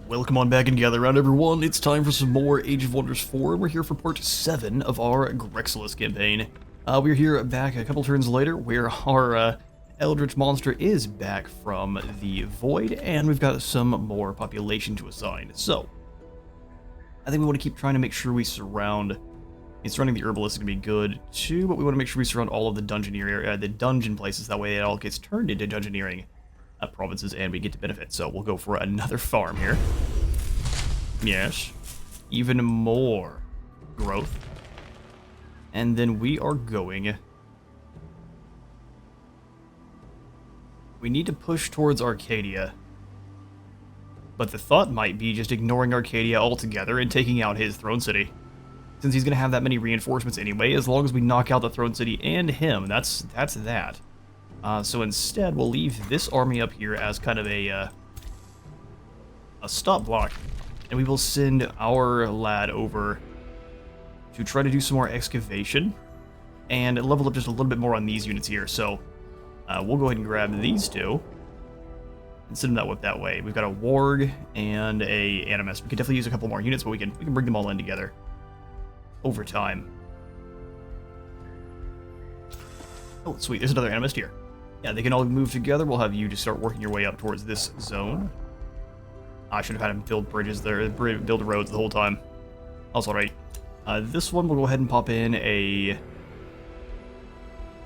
Welcome on back and gather around, everyone. It's time for some more Age of Wonders 4, and we're here for part 7 of our Grexolis campaign. We're here back a couple turns later, where our Eldritch monster is back from the Void, and we've got some more population to assign. So, I think we want to keep trying to make sure we surround... surrounding the Herbalist is going to be good, too, but we want to make sure we surround all of the dungeon places, that way it all gets turned into dungeoneering provinces, and we get to benefit. So we'll go for another farm here. Yes. Even more growth. And then we are going... We need to push towards Arcadia. But the thought might be just ignoring Arcadia altogether and taking out his Throne City. Since he's going to have that many reinforcements anyway, as long as we knock out the Throne City and him, that's that. So instead, we'll leave this army up here as kind of a stop block, and we will send our lad over to try to do some more excavation and level up just a little bit more on these units here. So we'll go ahead and grab these two and send them that way. We've got a warg and a animist. We could definitely use a couple more units, but we can bring them all in together over time. Oh, sweet! There's another animist here. Yeah, they can all move together. We'll have you just start working your way up towards this zone. I should have had him build bridges there, build roads the whole time. That's alright. This one, we'll go ahead and pop in a...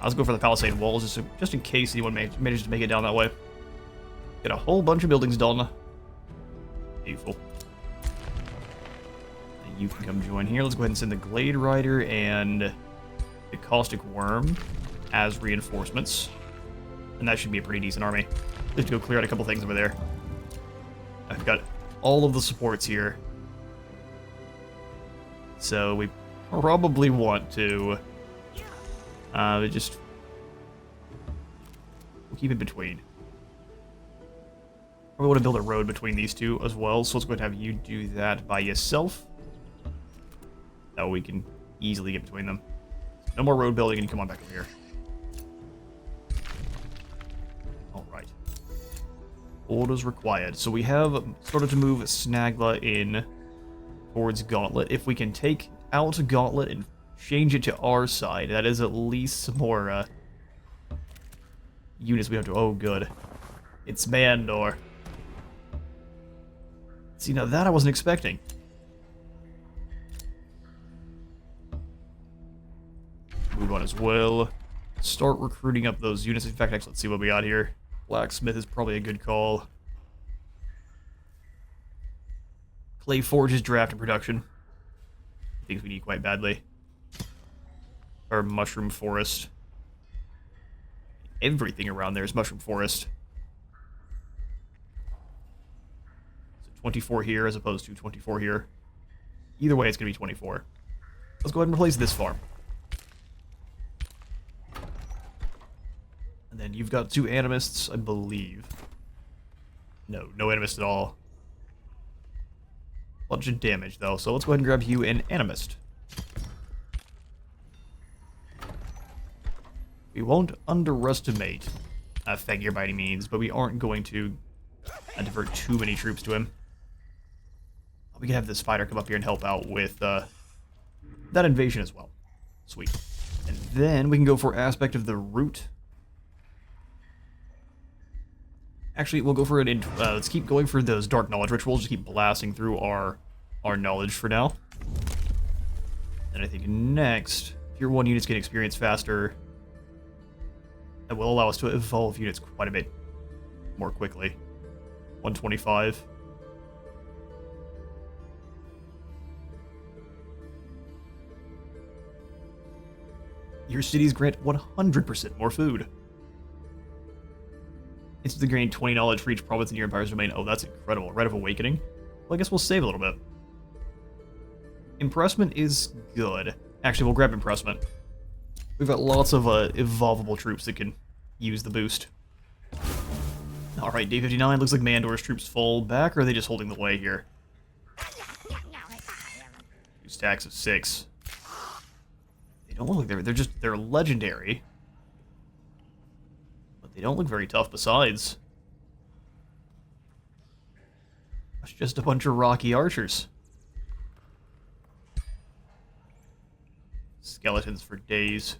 Let's go for the palisade walls, just in case anyone manages to make it down that way. Get a whole bunch of buildings done. Beautiful. And you can come join here. Let's go ahead and send the Glade Rider and the Caustic Worm as reinforcements. And that should be a pretty decent army. Just to go clear out a couple things over there. I've got all of the supports here. So we probably want to just we'll keep it between. We want to build a road between these two as well, so let's go ahead and have you do that by yourself. That way we can easily get between them. No more road building, and you come on back over here. Orders required. So we have started to move Snagla in towards Gauntlet. If we can take out Gauntlet and change it to our side, that is at least some more units we have to... Oh, good. It's Mandor. See, now that I wasn't expecting. Move on as well. Start recruiting up those units. In fact, actually, let's see what we got here. Blacksmith is probably a good call. Clay Forge is draft and production. Things we need quite badly. Our Mushroom Forest. Everything around there is Mushroom Forest. So 24 here as opposed to 24 here. Either way, it's going to be 24. Let's go ahead and replace this farm. And then you've got 2 animists, I believe. No animist at all. Bunch of damage, though, so let's go ahead and grab you an animist. We won't underestimate Fegir by any means, but we aren't going to divert too many troops to him. We can have this fighter come up here and help out with that invasion as well. Sweet. And then we can go for aspect of the route. Actually, we'll go for it. Let's keep going for those dark knowledge rituals. Just keep blasting through our knowledge for now. And I think next, Tier 1 units get experience faster. That will allow us to evolve units quite a bit more quickly. 125. Your cities grant 100% more food. Instantly gain 20 knowledge for each province in your empire's domain. Oh, that's incredible. Rite of Awakening. Well, I guess we'll save a little bit. Impressment is good. Actually, we'll grab Impressment. We've got lots of evolvable troops that can use the boost. Alright, day 59. Looks like Mandor's troops fall back, or are they just holding the way here? 2 stacks of 6. They don't look like they're legendary. They don't look very tough besides. It's just a bunch of rocky archers. Skeletons for days.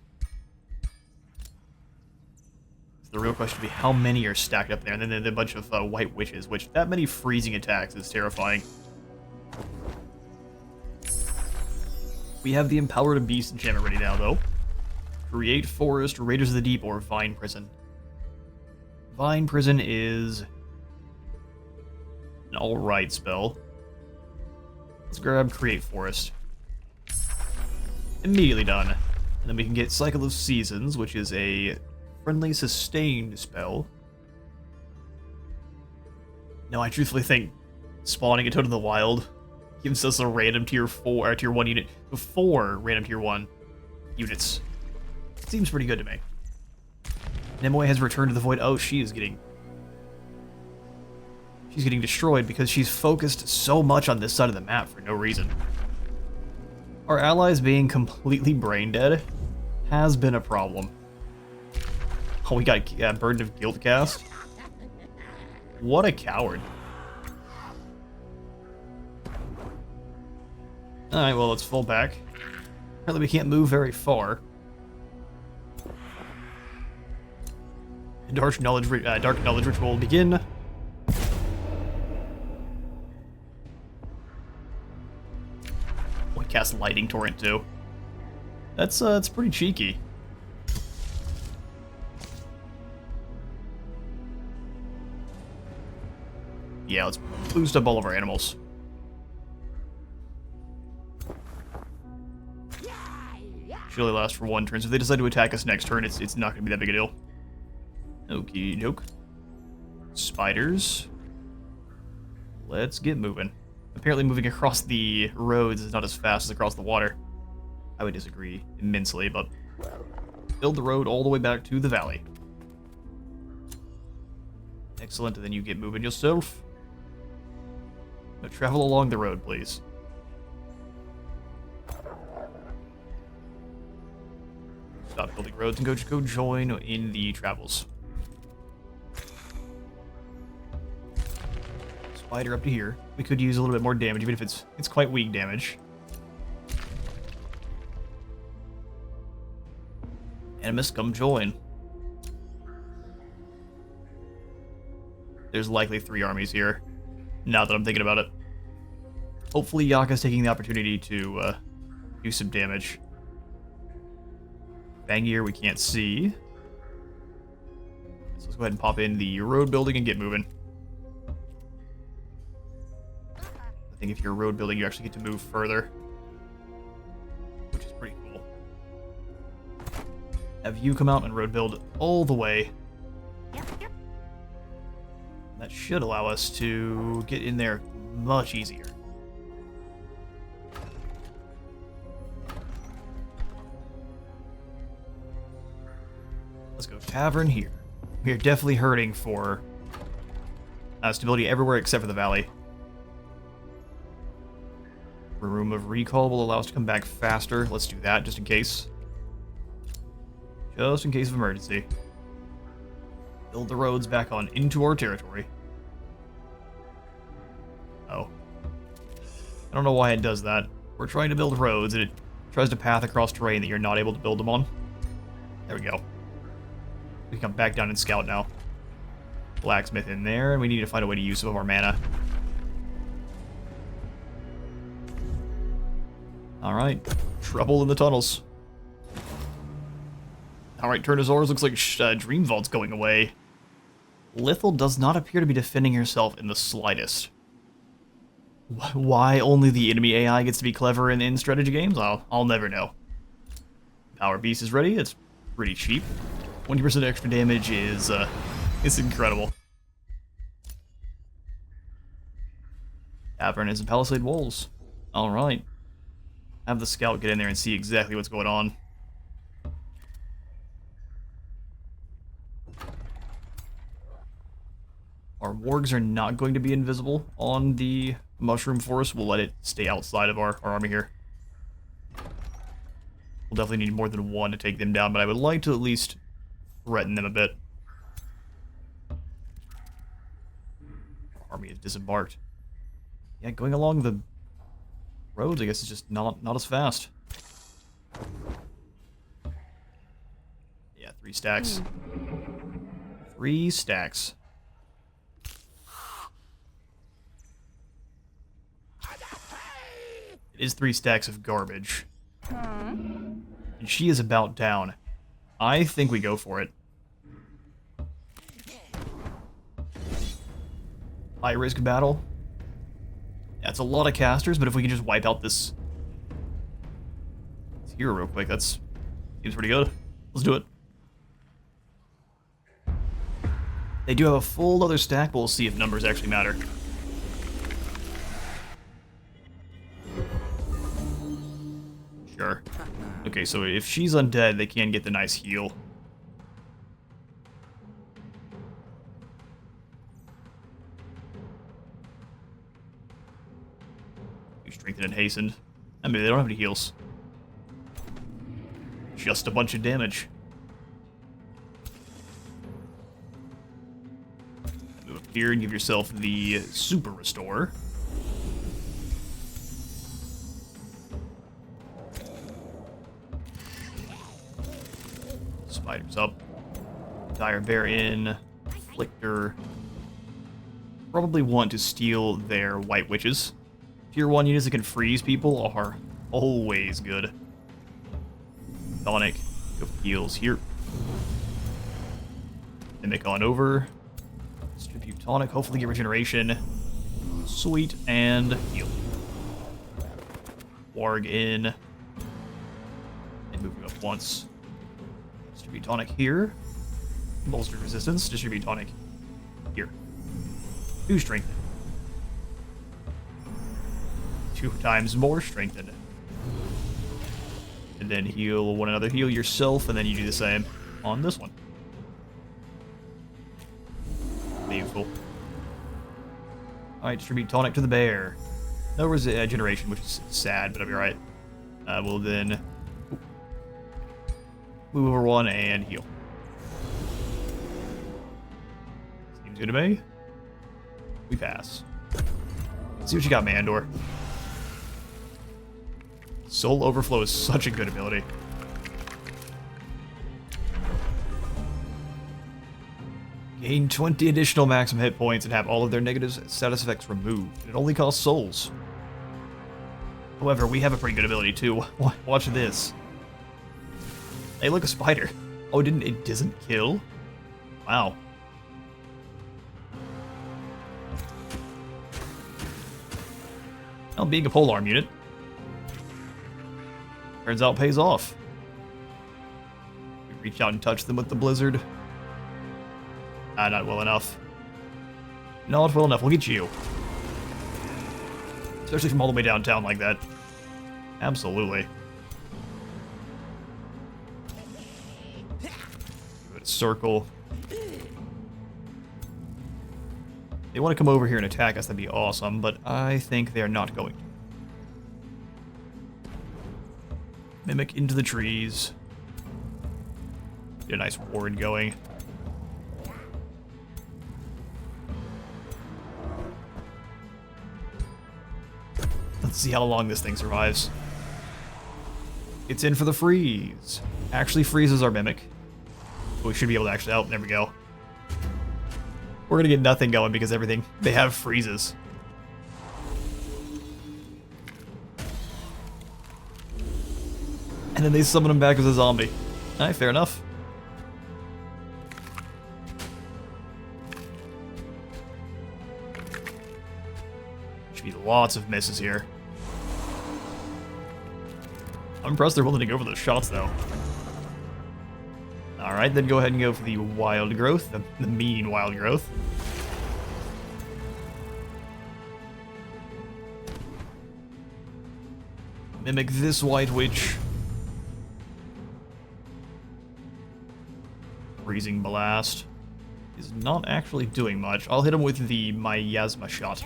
The real question would be how many are stacked up there, and then a bunch of white witches, which that many freezing attacks is terrifying. We have the Empowered Beast enchantment ready now, though. Create Forest, Raiders of the Deep, or Vine Prison. Vine Prison is an alright spell. Let's grab Create Forest. Immediately done. And then we can get Cycle of Seasons, which is a friendly sustained spell. No, I truthfully think spawning a Toad in the Wild gives us a random tier 4 or tier 1 unit. 4 random tier 1 units. Seems pretty good to me. Nimue has returned to the void. Oh, she's getting destroyed because she's focused so much on this side of the map for no reason. Our allies being completely brain dead has been a problem. Oh, we got Burden of Guilt cast. What a coward. Alright, well, let's fall back. Apparently we can't move very far. Dark Knowledge Ritual will begin. We cast Lightning Torrent too. That's pretty cheeky. Yeah, let's boost up all of our animals. Should only last for one turn, so if they decide to attack us next turn, it's not going to be that big a deal. Okie doke. Spiders. Let's get moving. Apparently moving across the roads is not as fast as across the water. I would disagree immensely, but build the road all the way back to the valley. Excellent, and then you get moving yourself. Now travel along the road, please. Stop building roads and go join in the travels. Spider up to here. We could use a little bit more damage, even if it's quite weak damage. Animus, come join. There's likely 3 armies here, now that I'm thinking about it. Hopefully Yaka's taking the opportunity to do some damage. Bangir we can't see. So let's go ahead and pop in the road building and get moving. I think if you're road building, you actually get to move further, which is pretty cool. Have you come out and road build all the way. That should allow us to get in there much easier. Let's go tavern here. We are definitely hurting for stability everywhere except for the valley. Room of Recall will allow us to come back faster. Let's do that just in case. Just in case of emergency. Build the roads back on into our territory. Oh. I don't know why it does that. We're trying to build roads and it tries to path across terrain that you're not able to build them on. There we go. We can come back down and scout now. Blacksmith in there, and we need to find a way to use some of our mana. Alright. Trouble in the tunnels. Alright, Turnozors, looks like Dream Vault's going away. Lithel does not appear to be defending herself in the slightest. Why only the enemy AI gets to be clever in strategy games? I'll never know. Power Beast is ready. It's pretty cheap. 20% extra damage is it's incredible. Tavern is in Palisade Walls. Alright. Have the scout get in there and see exactly what's going on. Our wargs are not going to be invisible on the Mushroom Forest. We'll let it stay outside of our army here. We'll definitely need more than one to take them down, but I would like to at least threaten them a bit. Army is disembarked. Yeah, going along the roads, I guess, is just not as fast. Yeah, 3 stacks. 3 stacks. It is 3 stacks of garbage. And she is about down. I think we go for it. High risk battle. Yeah, it's a lot of casters, but if we can just wipe out this hero real quick, that's seems pretty good. Let's do it. They do have a full other stack, but we'll see if numbers actually matter. Sure. Okay, so if she's undead, they can get the nice heal. Strengthened and hastened. I mean, they don't have any heals. Just a bunch of damage. Move up here and give yourself the super restore. Spiders up. Dire Bear in. Flicker. Probably want to steal their White Witches. Tier 1 units that can freeze people are always good. Tonic. Go for heals here. Mimic on over. Distribute tonic. Hopefully get regeneration. Sweet. And heal. Warg in. And move you up once. Distribute tonic here. Bolster resistance. Distribute tonic here. 2 strengthen. 2 times more strengthened. And then heal one another. Heal yourself, and then you do the same on this one. Beautiful. Alright, distribute tonic to the bear. No regeneration, which is sad, but I'll be alright. We'll then move over 1 and heal. Seems good to me. We pass. Let's see what you got, Mandor. Soul Overflow is such a good ability. Gain 20 additional maximum hit points and have all of their negative status effects removed. It only costs souls. However, we have a pretty good ability too. Watch this. Hey, look, a spider. Oh, it doesn't kill? Wow. Well, being a polearm unit, turns out pays off. We reach out and touch them with the blizzard. Not well enough. Not well enough. We'll get you. Especially from all the way downtown like that. Absolutely. Give it a circle. They want to come over here and attack us, that'd be awesome, but I think they're not going to. Mimic into the trees. Get a nice ward going. Let's see how long this thing survives. It's in for the freeze. Actually freezes our Mimic. We should be able to actually... Oh, there we go. We're gonna get nothing going because everything... They have freezes. And then they summon him back as a zombie. Alright, fair enough. Should be lots of misses here. I'm impressed they're willing to go for those shots, though. Alright, then go ahead and go for the wild growth, the mean wild growth. Mimic this White Witch. Freezing Blast is not actually doing much. I'll hit him with the Miasma shot.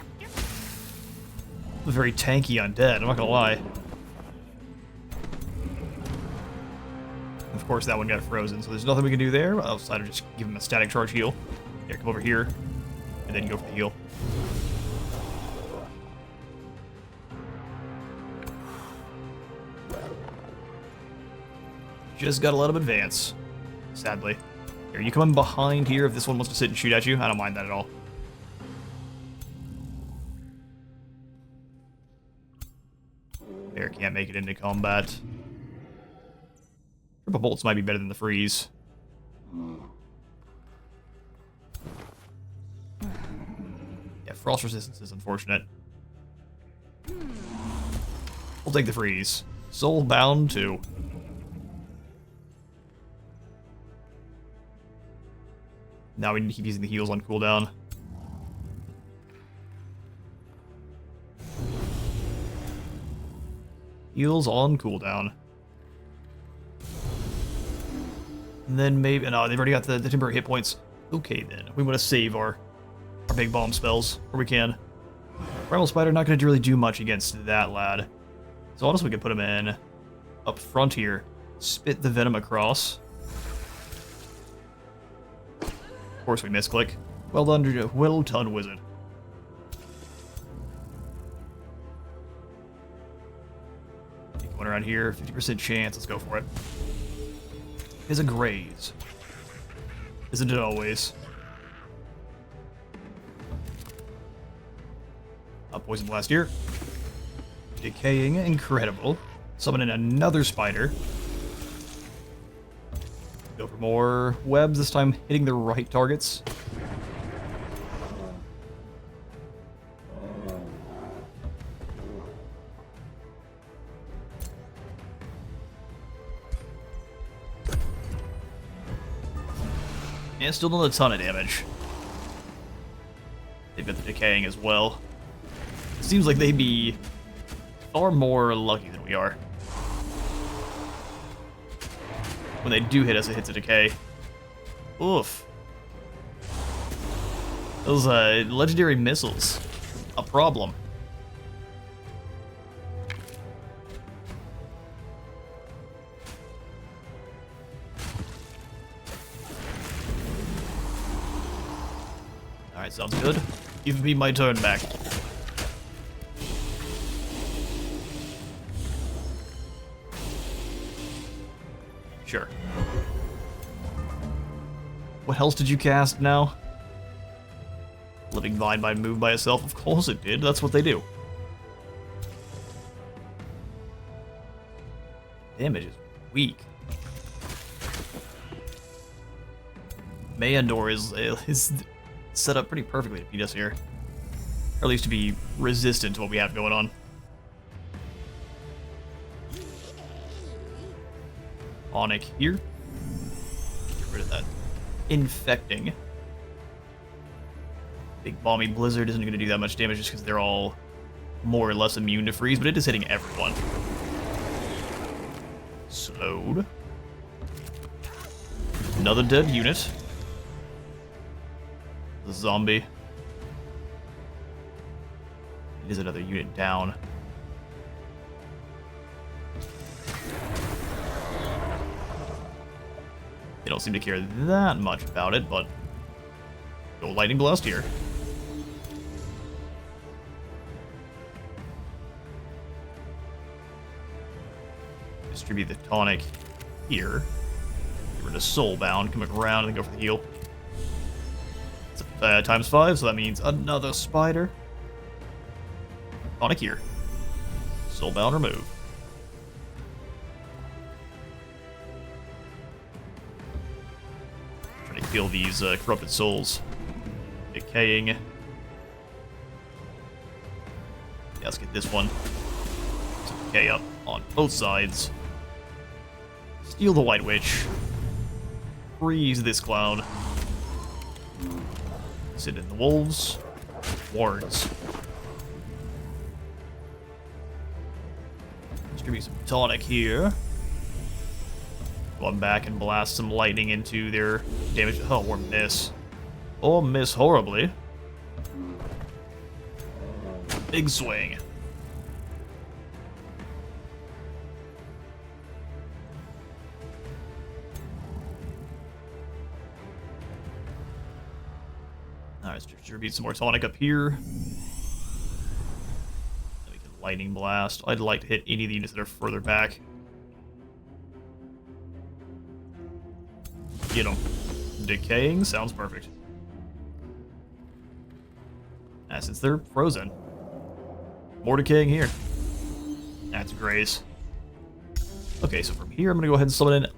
Very tanky undead, I'm not gonna lie. Of course, that one got frozen, so there's nothing we can do there outside of just give him a static charge heal. Here, come over here, and then go for the heal. Just gotta let him advance. Sadly. Here, you come in behind here if this one wants to sit and shoot at you. I don't mind that at all. Bear can't make it into combat. Triple bolts might be better than the freeze. Yeah, frost resistance is unfortunate. We'll take the freeze. Soulbound too. Now we need to keep using the heals on cooldown. Heals on cooldown. And then maybe... No, they've already got the temporary hit points. Okay then. We want to save our big bomb spells where we can. Primal Spider not going to really do much against that lad. So honestly we could put him in up front here. Spit the venom across. Of course we misclick. Well done, wizard. Take one around here, 50% chance, let's go for it. Is a graze. Isn't it always? Poison blast here. Decaying, incredible. Summoning another spider. Go for more webs, this time hitting the right targets. And still doing a ton of damage. They've got the decaying as well. It seems like they'd be far more lucky than we are. When they do hit us, it hits a decay. Oof. Those legendary missiles. A problem. Alright, sounds good. Give me my turn back. Sure. What else did you cast now? Living Vine might move by itself. Of course it did. That's what they do. Damage is weak. Mayandor is set up pretty perfectly to beat us here. Or at least to be resistant to what we have going on. Onic here. Get rid of that infecting. Big Balmy Blizzard isn't going to do that much damage just because they're all more or less immune to freeze, but it is hitting everyone. Slowed. Another dead unit. The zombie. It is another unit down. They don't seem to care that much about it, but go Lightning Blast here. Distribute the tonic here. Get rid of Soulbound, come around and go for the heal. It's times 5, so that means another spider. Tonic here. Soulbound remove. Kill these corrupted souls. Decaying. Yeah, let's get this one. Some decay up on both sides. Steal the White Witch. Freeze this cloud. Sit in the wolves. Wards. Distribute some tonic here. One back and blast some lightning into their damage. Oh, or miss. Or miss horribly. Big swing. Alright, let's distribute some more tonic up here. Then we can lightning blast. I'd like to hit any of the units that are further back. Get him. Decaying sounds perfect. Since they're frozen. More decaying here. That's Grace. Okay, so from here I'm gonna go ahead and summon in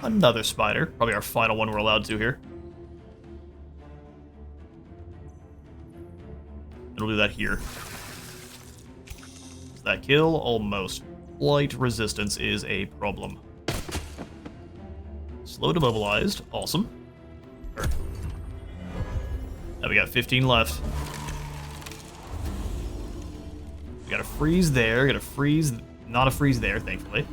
another spider. Probably our final one we're allowed to here. And we'll do that here. Does that kill? Almost. Light resistance is a problem. Slow demobilized. Awesome. Now we got 15 left. We got a freeze there. Got a freeze. Not a freeze there, thankfully.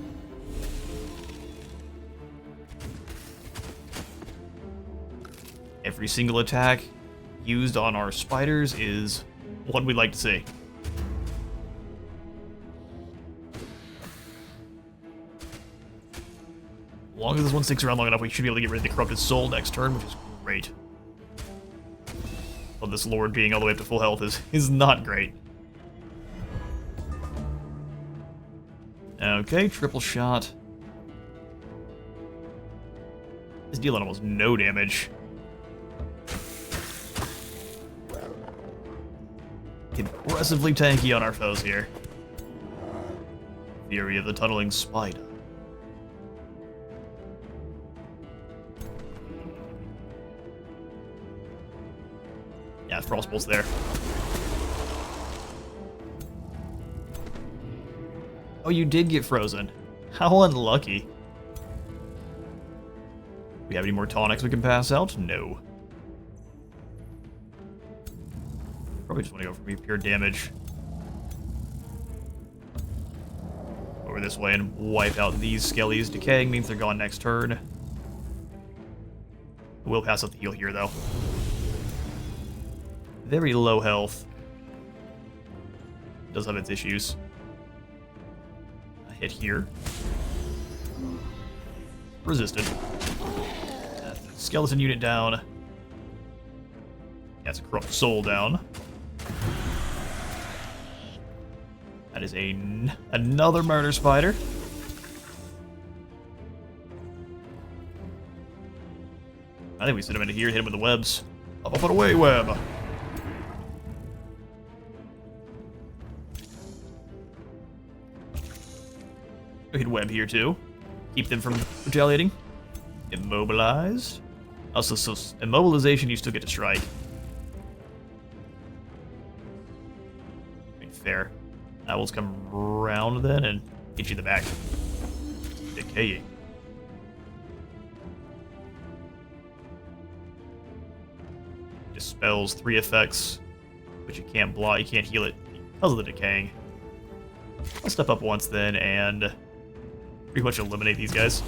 Every single attack used on our spiders is what we'd like to see. As long as this one sticks around long enough, we should be able to get rid of the Corrupted Soul next turn, which is great. Well, this Lord being all the way up to full health is not great. Okay, triple shot. It's dealing almost no damage. Impressively tanky on our foes here. Fury of the Tunneling Spider. Yeah, Frostbolt's there. Oh, you did get frozen. How unlucky. We have any more tonics we can pass out? No. Probably just want to go for pure damage. Over this way and wipe out these skellies. Decaying means they're gone next turn. We'll pass out the heal here, though. Very low health. Does have its issues. A hit here. Resisted. Skeleton unit down. That's a Corrupt Soul down. That is another Murder Spider. I think we send him into here, hit him with the webs. Up and away, web. We could web here too. Keep them from retaliating. Immobilized. Also, so immobilization, you still get to strike. I mean, fair. Owls come round then and hit you in the back. Decaying. Dispels 3 effects, but you can't block, you can't heal it because of the decaying. I'll step up once then and pretty much eliminate these guys.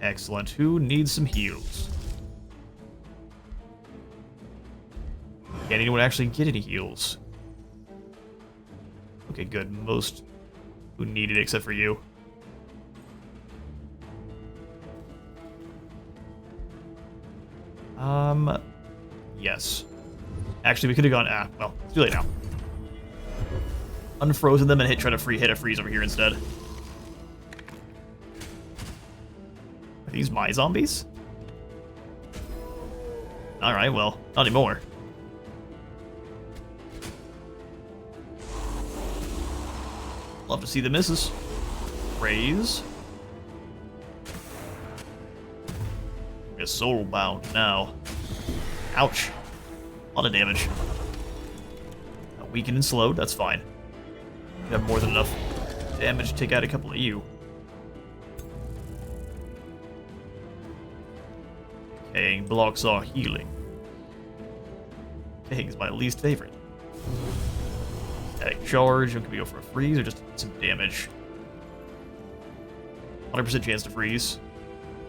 Excellent. Who needs some heals? Can anyone actually get any heals? Okay, good. Most who need it except for you. Yes. Actually, we could have gone, well, it's too late now. Unfrozen them and try to hit a freeze over here instead. Are these my zombies? Alright, well, not anymore. Love to see the misses. Raise. We're soul bound now. Ouch. A lot of damage. Weakened and slowed, that's fine. We have more than enough damage to take out a couple of you. Decaying blocks our healing. Decaying is my least favorite. Static charge, can we go for a freeze or just some damage? 100% chance to freeze.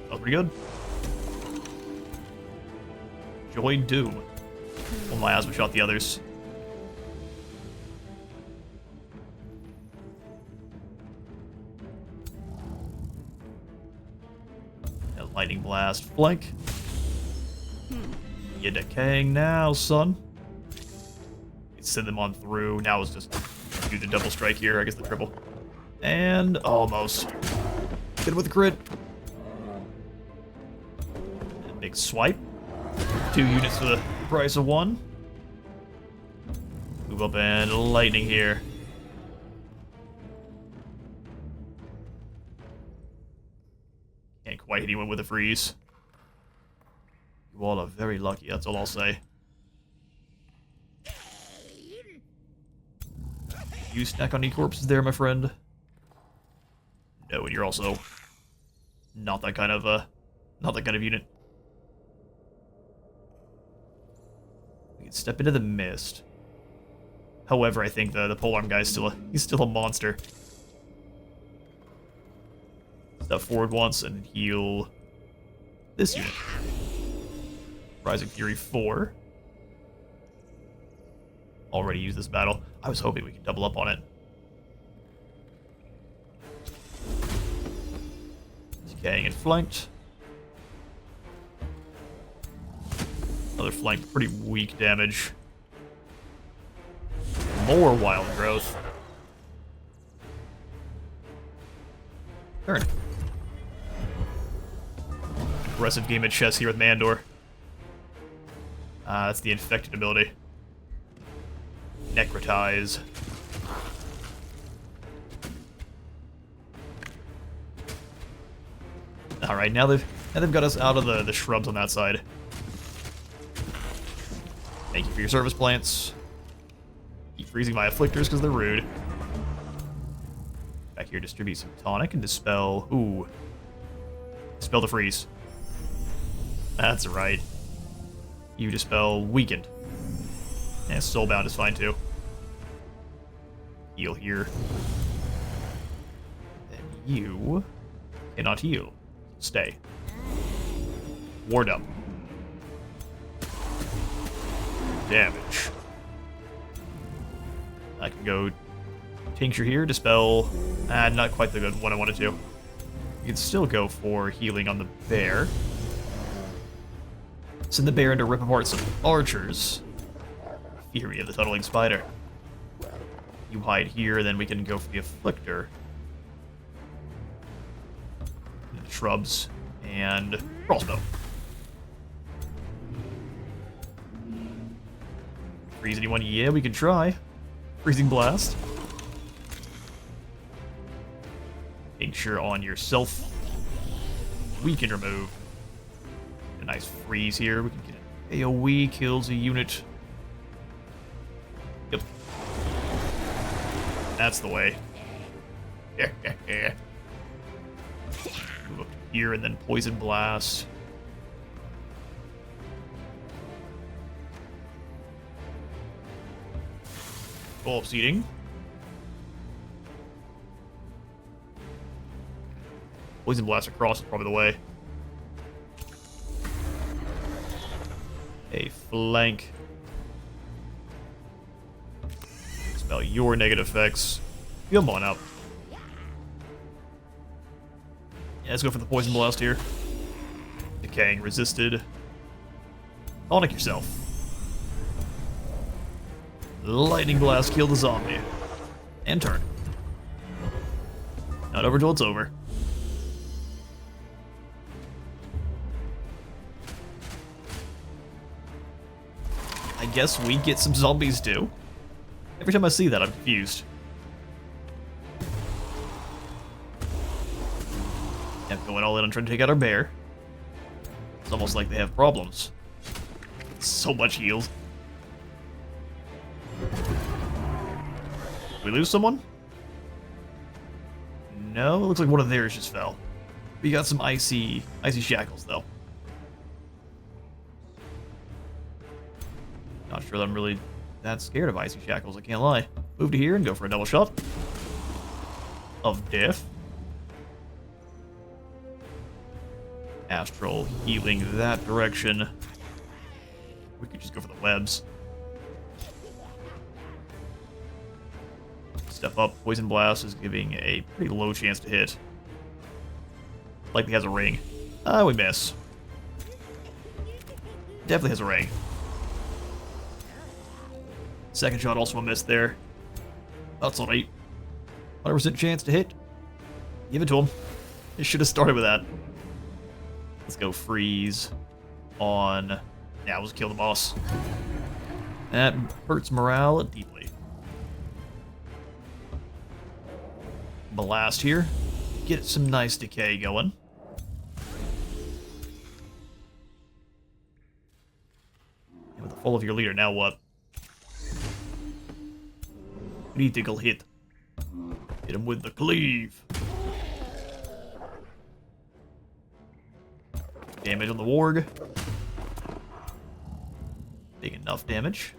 That was pretty good. Joy Doom. Well, my eyes would shot the others. Lightning Blast, flank. You're decaying now, son. Send them on through. Now it's just do the double strike here. I guess the triple. And almost. Get him with the crit. quick swipe. 2 units for the price of 1. Move up and lightning here. Can't quite hit anyone with a freeze. You all are very lucky, that's all I'll say. You snack on any corpses there, my friend? No, and you're also not that kind of unit. We can step into the mist. However, I think the polearm guy's he's still a monster. Step forward once and heal this unit. Rising Fury 4. Already used this battle. I was hoping we could double up on it. Decaying and flanked. Another flank, pretty weak damage. More wild growth. Turn. Aggressive game of chess here with Mandor. That's the infected ability. Necrotize. Alright, now they've got us out of the shrubs on that side. Thank you for your service plants. Keep freezing my afflictors because they're rude. Back here, distribute some tonic and dispel. Ooh. Dispel the freeze. That's right. You dispel weakened. And soulbound is fine too. Heal here. Then you cannot heal. Stay. Ward up. Damage. I can go tincture here, dispel. Not quite the good one I wanted to. You can still go for healing on the bear. Send the bear in to rip apart some archers. Fury of the tunneling spider. You hide here, then we can go for the afflictor. The shrubs and crossbow. Freeze anyone? Yeah, we can try. Freezing blast. Tincture on yourself. We can remove. A nice freeze here. We can get an AoE, kills a unit. Yep. That's the way. Move up here and then poison blast. Full up seating. Poison blast across is probably the way. A flank. Spell your negative effects. Come on up. Yeah, let's go for the poison blast here. Decaying resisted. Tonic yourself. Lightning blast, kill the zombie. And turn. Not over till it's over. I guess we get some zombies too. Every time I see that, I'm confused. Yeah, going all in on trying to take out our bear. It's almost like they have problems. So much heals. We lose someone? No, it looks like one of theirs just fell. We got some icy shackles though. Not sure that I'm really that scared of icy shackles, I can't lie. Move to here and go for a double shot of death. Astral healing that direction. We could just go for the webs. Step up. Poison blast is giving a pretty low chance to hit. Likely has a ring. We miss. Definitely has a ring. Second shot also a miss there. That's alright. 100% chance to hit. Give it to him. It should have started with that. Let's go freeze. on... Yeah, let's kill the boss. That hurts morale deeply. Blast here. Get some nice decay going. And with the fall of your leader, now what? Critical hit. Hit him with the cleave. Damage on the warg. Big enough damage.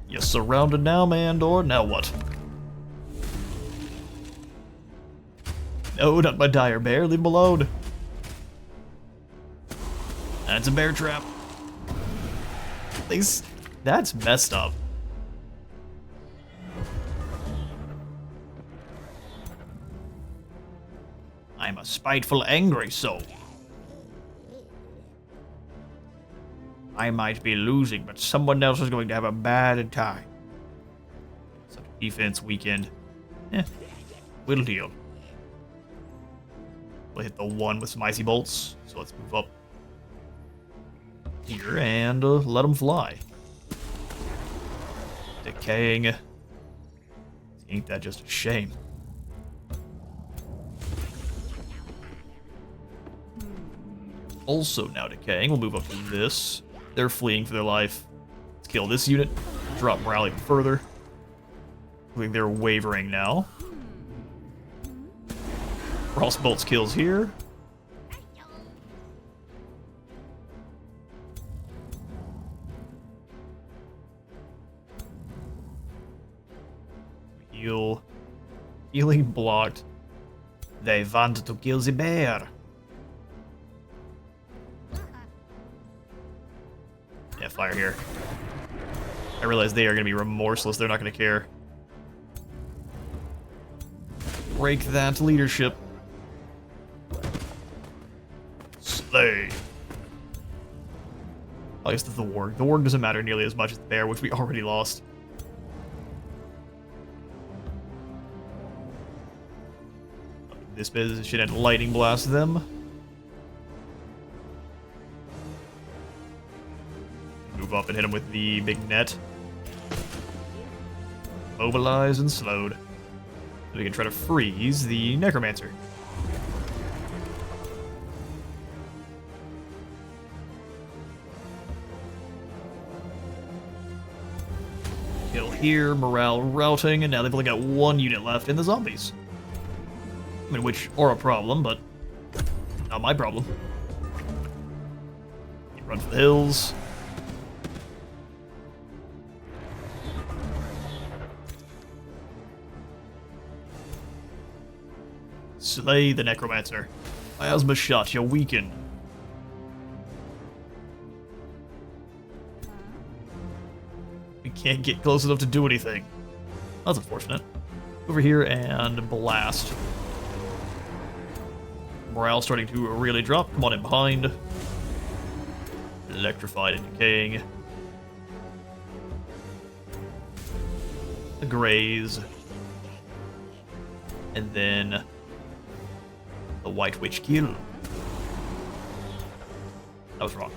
You're surrounded now, Mandor. Now what? No, not my dire bear. Leave him alone. That's a bear trap. That's messed up. I'm a spiteful, angry soul. I might be losing, but someone else is going to have a bad time. Such defense weekend. We'll deal. We'll hit the 1 with some icy bolts, so let's move up here and let them fly. Decaying. Ain't that just a shame? Also now decaying. We'll move up to this. They're fleeing for their life. Let's kill this unit. Drop morale even further. I think they're wavering now. Crossbolts kills here. Heal. Healing blocked. They want to kill the bear. Yeah, fire here. I realize they are going to be remorseless. They're not going to care. Break that leadership. Slay. I guess that's the warg. The warg doesn't matter nearly as much as the bear, which we already lost. This business should end lightning blast them. Move up and hit them with the big net. Mobilize and slowed. So we can try to freeze the necromancer. Kill here, morale routing, and now they've only got 1 unit left in the zombies. I mean, which are a problem, but not my problem. You run for the hills. Slay the necromancer. Miasma shot, you're weakened. We can't get close enough to do anything. That's unfortunate. Over here and blast. Morale starting to really drop. Come on in behind. Electrified and decaying. The graze. And then the White Witch kill. That was wrong.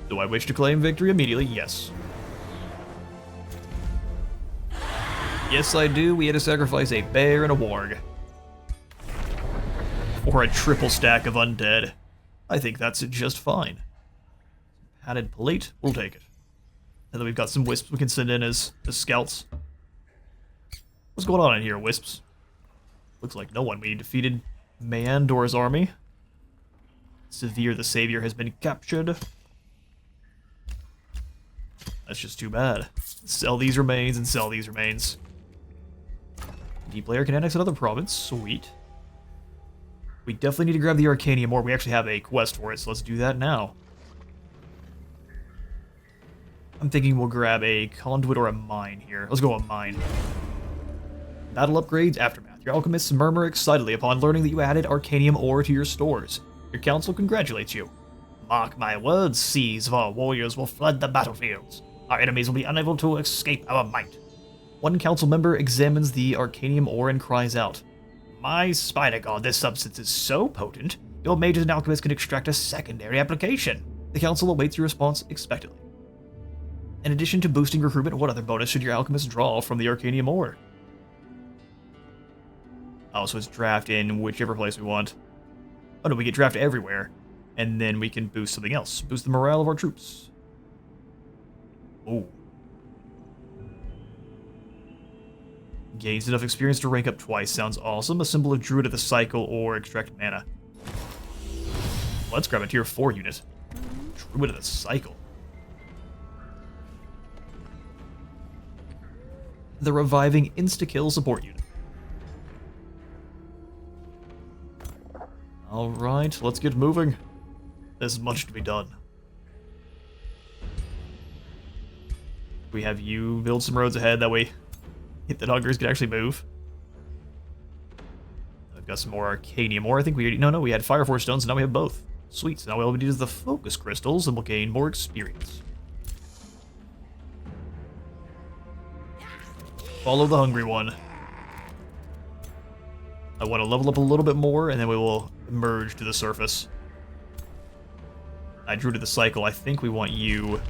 Do I wish to claim victory immediately? Yes. Yes, I do. We had to sacrifice a bear and a warg. Or a triple stack of undead. I think that's just fine. Padded plate, we'll take it. And then we've got some wisps we can send in as scouts. What's going on in here, wisps? Looks like no one. We defeated Mandor's army. Severe the Savior has been captured. That's just too bad. Sell these remains and sell these remains. D player can annex another province. Sweet. We definitely need to grab the Arcanium ore. We actually have a quest for it, so let's do that now. I'm thinking we'll grab a conduit or a mine here. Let's go a mine. Battle upgrades, Aftermath. Your alchemists murmur excitedly upon learning that you added Arcanium ore to your stores. Your council congratulates you. Mark my words, seas of our warriors will flood the battlefields. Our enemies will be unable to escape our might. One council member examines the Arcanium ore and cries out, My spider god, this substance is so potent, your mages and alchemists can extract a secondary application. The council awaits your response expectantly. In addition to boosting recruitment, what other bonus should your alchemist draw from the Arcanium ore? Oh, so it's draft in whichever place we want. Oh no, we get draft everywhere. And then we can boost something else. Boost the morale of our troops. Ooh. Gains enough experience to rank up twice. Sounds awesome. A symbol of Druid of the Cycle or extract mana. Let's grab a tier 4 unit. Druid of the Cycle. The reviving insta-kill support unit. Alright, let's get moving. There's much to be done. We have you build some roads ahead, that way the hunters can actually move. I've got some more Arcanium ore. I think we had Fire Force stones, and now we have both. Sweet, so now all we need is the focus crystals, and we'll gain more experience. Follow the hungry one. I want to level up a little bit more, and then we will emerge to the surface. I drew to the cycle. I think we want you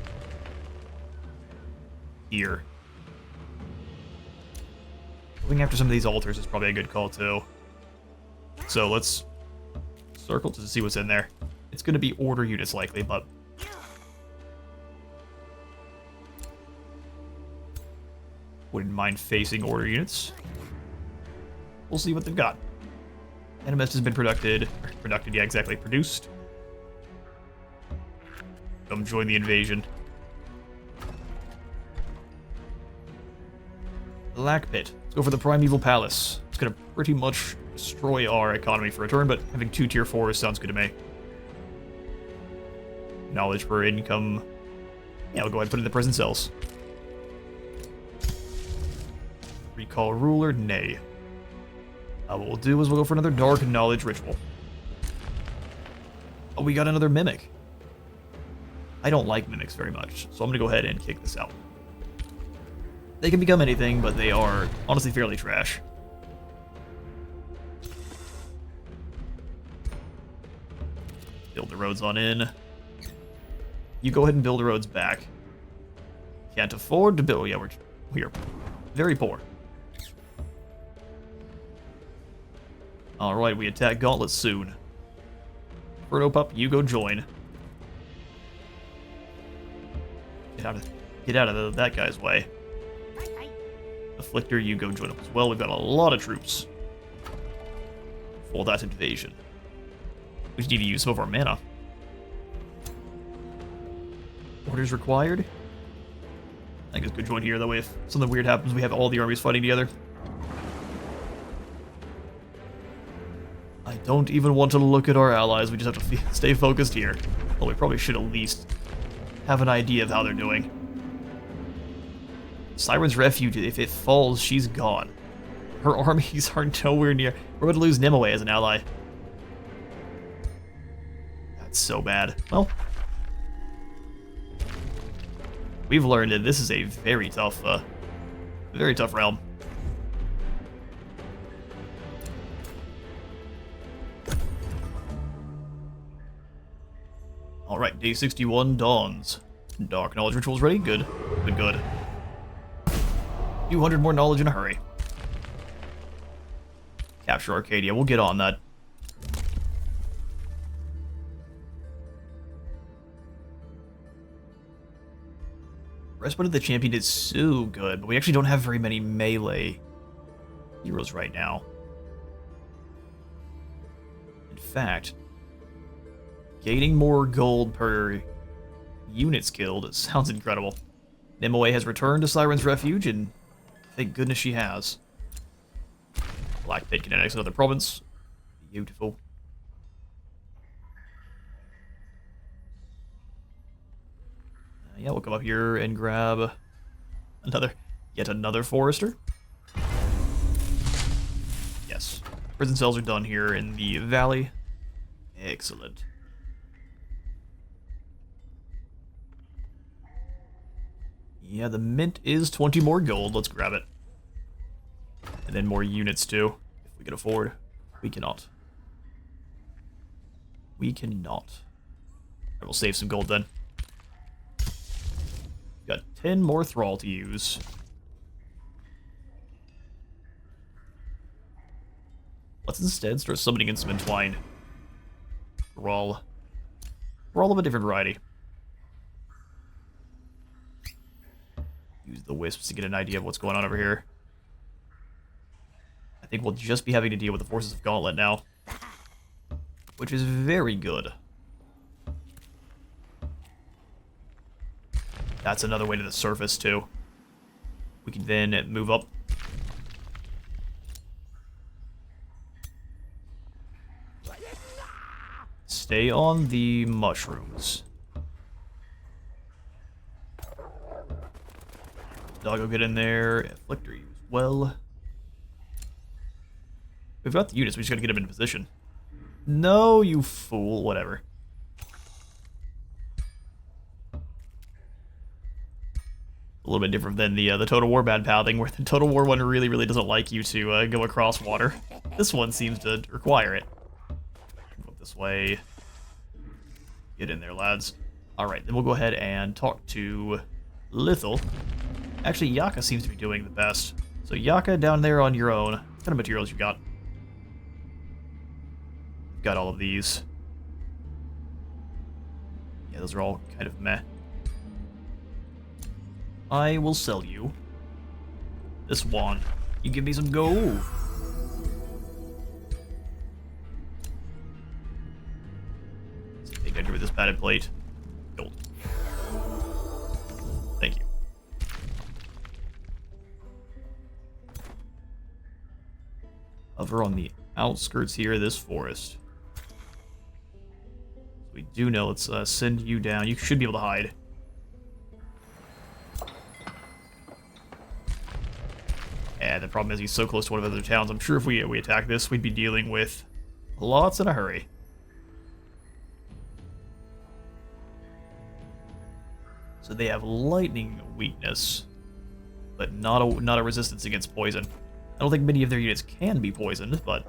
here. Going after some of these altars is probably a good call, too. So let's circle to see what's in there. It's going to be order units likely, but wouldn't mind facing order units. We'll see what they've got. Animist has been produced. Come join the invasion. Black Pit. Let's go for the Primeval Palace. It's gonna pretty much destroy our economy for a turn, but having 2 tier 4s sounds good to me. Knowledge per income. Yeah, we'll go ahead and put it in the prison cells. Recall ruler, nay. What we'll do is we'll go for another dark knowledge ritual. Oh, we got another mimic. I don't like mimics very much, so I'm gonna go ahead and kick this out. They can become anything, but they are honestly fairly trash. Build the roads on in. You go ahead and build the roads back. Can't afford to build. Yeah, we are very poor. Alright, we attack Gauntlet soon. Birdo Pup, you go join. Get out of that guy's way. Afflictor, you go join up as well. We've got a lot of troops for that invasion. We just need to use some of our mana. Orders required. I think it's a good join here. That way, if something weird happens, we have all the armies fighting together. I don't even want to look at our allies. We just have to stay focused here. Well, we probably should at least have an idea of how they're doing. Siren's Refuge, if it falls, she's gone. Her armies are nowhere near. We're going to lose Nimue as an ally. That's so bad. Well, we've learned that this is a very tough realm. Alright, day 61 dawns. Dark knowledge rituals ready? Good. Good. 200 more knowledge in a hurry. Capture Arcadia. We'll get on that. Respite of the Champion is so good, but we actually don't have very many melee heroes right now. In fact, gaining more gold per units killed sounds incredible. Nimue has returned to Siren's Refuge, and thank goodness she has. Black Pit can annex another province. Beautiful. Yeah, we'll come up here and grab yet another forester. Yes. Prison cells are done here in the valley. Excellent. Yeah, the mint is 20 more gold. Let's grab it. And then more units too, if we can afford. We cannot. We cannot. Alright, we'll save some gold then. Got 10 more thrall to use. Let's instead start summoning in some entwine. Thrall. Thrall of a different variety. Use the wisps to get an idea of what's going on over here. I think we'll just be having to deal with the forces of Gauntlet now. Which is very good. That's another way to the surface, too. We can then move up. Stay on the mushrooms. Doggo get in there. Afflictor use well. We've got the units, we just gotta get them in position. No, you fool. Whatever. A little bit different than the Total War bad pathing, where the Total War one really doesn't like you to go across water. This one seems to require it. Go this way. Get in there, lads. Alright, then we'll go ahead and talk to Lithal. Actually, Yaka seems to be doing the best. So Yaka, down there on your own. What kind of materials you got? Got all of these. Yeah, those are all kind of meh. I will sell you this wand. You give me some gold. Take with this padded plate. Gold. Thank you. Hover on the outskirts here of this forest. We do know, let's send you down. You should be able to hide. Yeah, the problem is he's so close to one of the other towns. I'm sure if we attack this, we'd be dealing with lots in a hurry. So they have lightning weakness, but not a resistance against poison. I don't think many of their units can be poisoned, but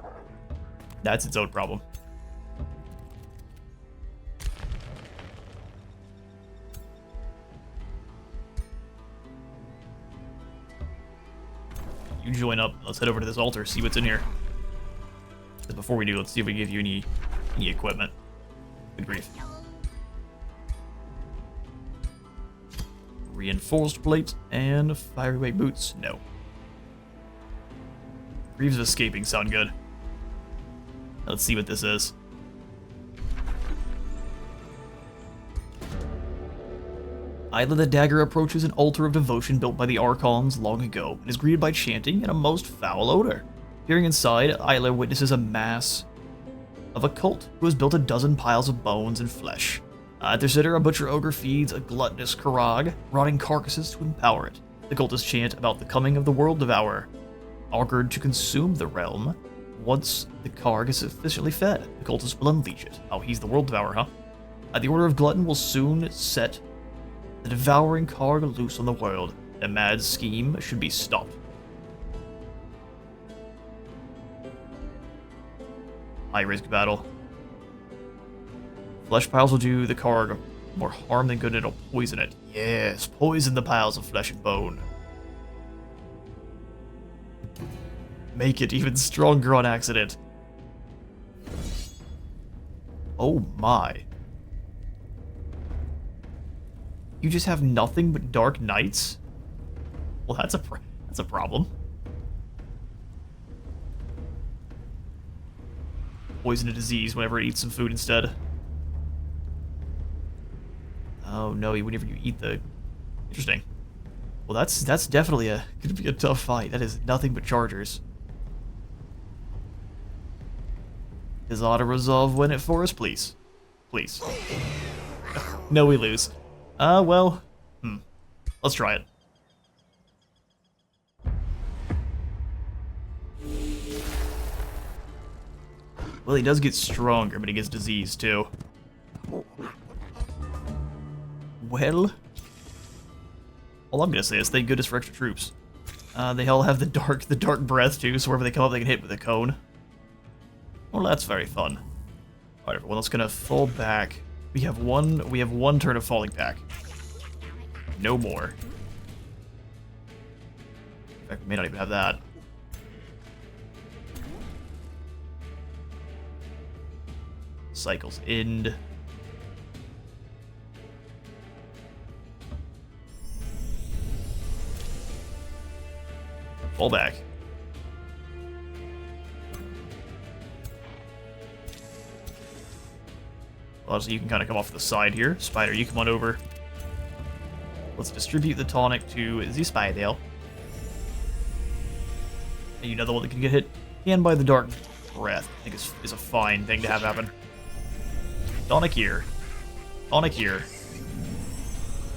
that's its own problem. You join up. Let's head over to this altar, see what's in here. But before we do, let's see if we give you any equipment. Good grief. Reinforced plate and fiery weight boots. No. Greaves of escaping sound good. Let's see what this is. Isla the Dagger approaches an altar of devotion built by the Archons long ago and is greeted by chanting and a most foul odor. Peering inside, Isla witnesses a mass of a cult who has built a dozen piles of bones and flesh. At their center, a butcher ogre feeds a gluttonous Karag, rotting carcasses to empower it. The cultists chant about the coming of the World Devourer, augured to consume the realm. Once the Karg is sufficiently fed, the cultists will unleash it. Oh, he's the World Devourer, huh? The Order of Glutton will soon set the devouring Karg loose on the world. The mad scheme should be stopped. High-risk battle. Flesh piles will do the Karg more harm than good, and it'll poison it. Yes, poison the piles of flesh and bone. Make it even stronger on accident. Oh my. You just have nothing but dark nights? Well, that's a problem. Poison a disease whenever it eats some food instead. Oh no, whenever you eat the... Interesting. Well, that's definitely gonna be a tough fight. That is nothing but chargers. Does auto-resolve win it for us, please? Please. No, we lose. Well, let's try it. Well, he does get stronger, but he gets disease too. Well, all I'm gonna say is thank goodness for extra troops. They all have the dark breath too, so wherever they come up, they can hit with a cone. Well, that's very fun. Alright, everyone, let's gonna fall back. We have one turn of falling back. No more. In fact, we may not even have that. Cycles end. Fall back. Well, so you can kind of come off to the side here. Spider, you come on over. Let's distribute the tonic to the Spider. And you know the one that can get hit? And by the Dark Breath, I think is a fine thing to have happen. Tonic here. Tonic here.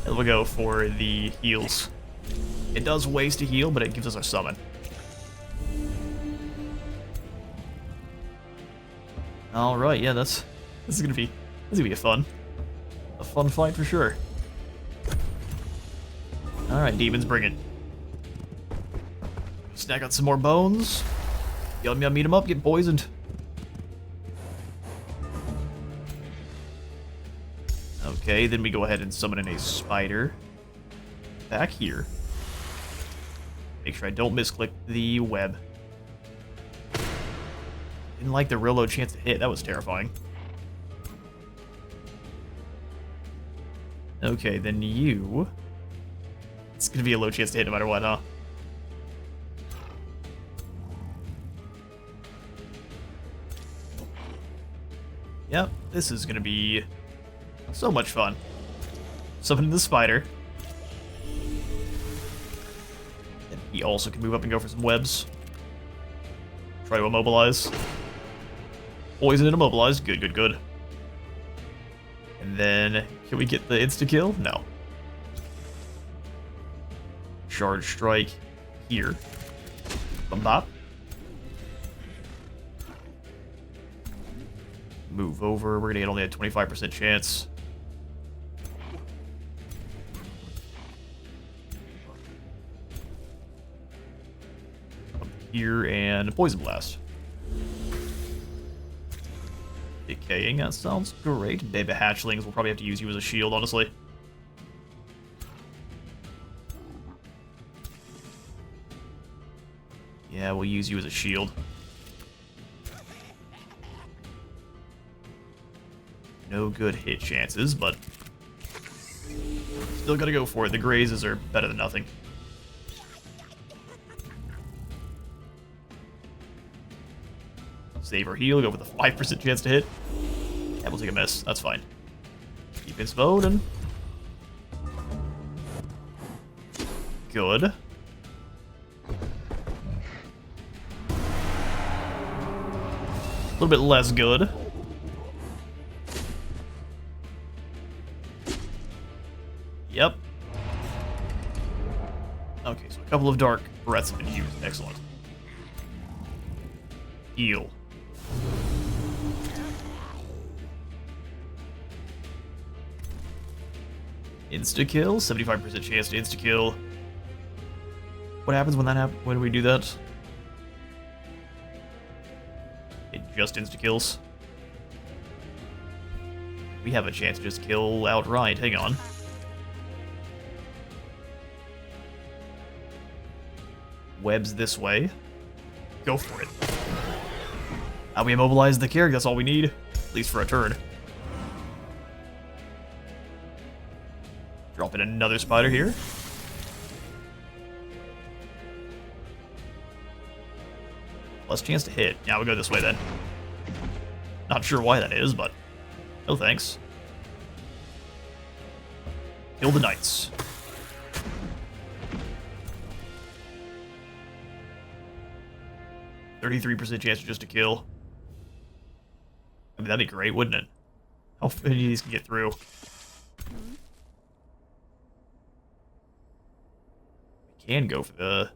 And we'll go for the heals. It does waste a heal, but it gives us our summon. Alright, yeah, this is gonna be a fun fight for sure. Alright, demons, bring it. Snack on some more bones. Yum yum, eat them up, get poisoned. Okay, then we go ahead and summon in a spider. Back here. Make sure I don't misclick the web. Didn't like the real low chance to hit, that was terrifying. Okay, then you... It's gonna be a low chance to hit no matter what, huh? Yep, this is gonna be so much fun. Summoning the spider. And he also can move up and go for some webs. Try to immobilize. Poison and immobilized. Good, good, good. And then, can we get the insta-kill? No. Charge strike here. Bum bop. Move over. We're gonna get only a 25% chance. Up here and poison blast. Decaying, that sounds great. Baby hatchlings, we'll probably have to use you as a shield, honestly. Yeah, we'll use you as a shield. No good hit chances, but still gotta go for it. The grazes are better than nothing. Save or heal, go for the 5% chance to hit. Yeah, we'll take a miss. That's fine. Keep exploding. Good. A little bit less good. Yep. Okay, so a couple of dark breaths have been used. Excellent. Heal. Insta-kill, 75% chance to insta-kill. What happens when when we do that? It just insta-kills. We have a chance to just kill outright. Hang on. Webs this way. Go for it. Now we immobilize the character, that's all we need. At least for a turn. Drop in another spider here. Less chance to hit. Yeah, we'll go this way then. Not sure why that is, but no thanks. Kill the knights. %33% chance just to kill. I mean, that'd be great, wouldn't it? How many of these can get through? We can go for the...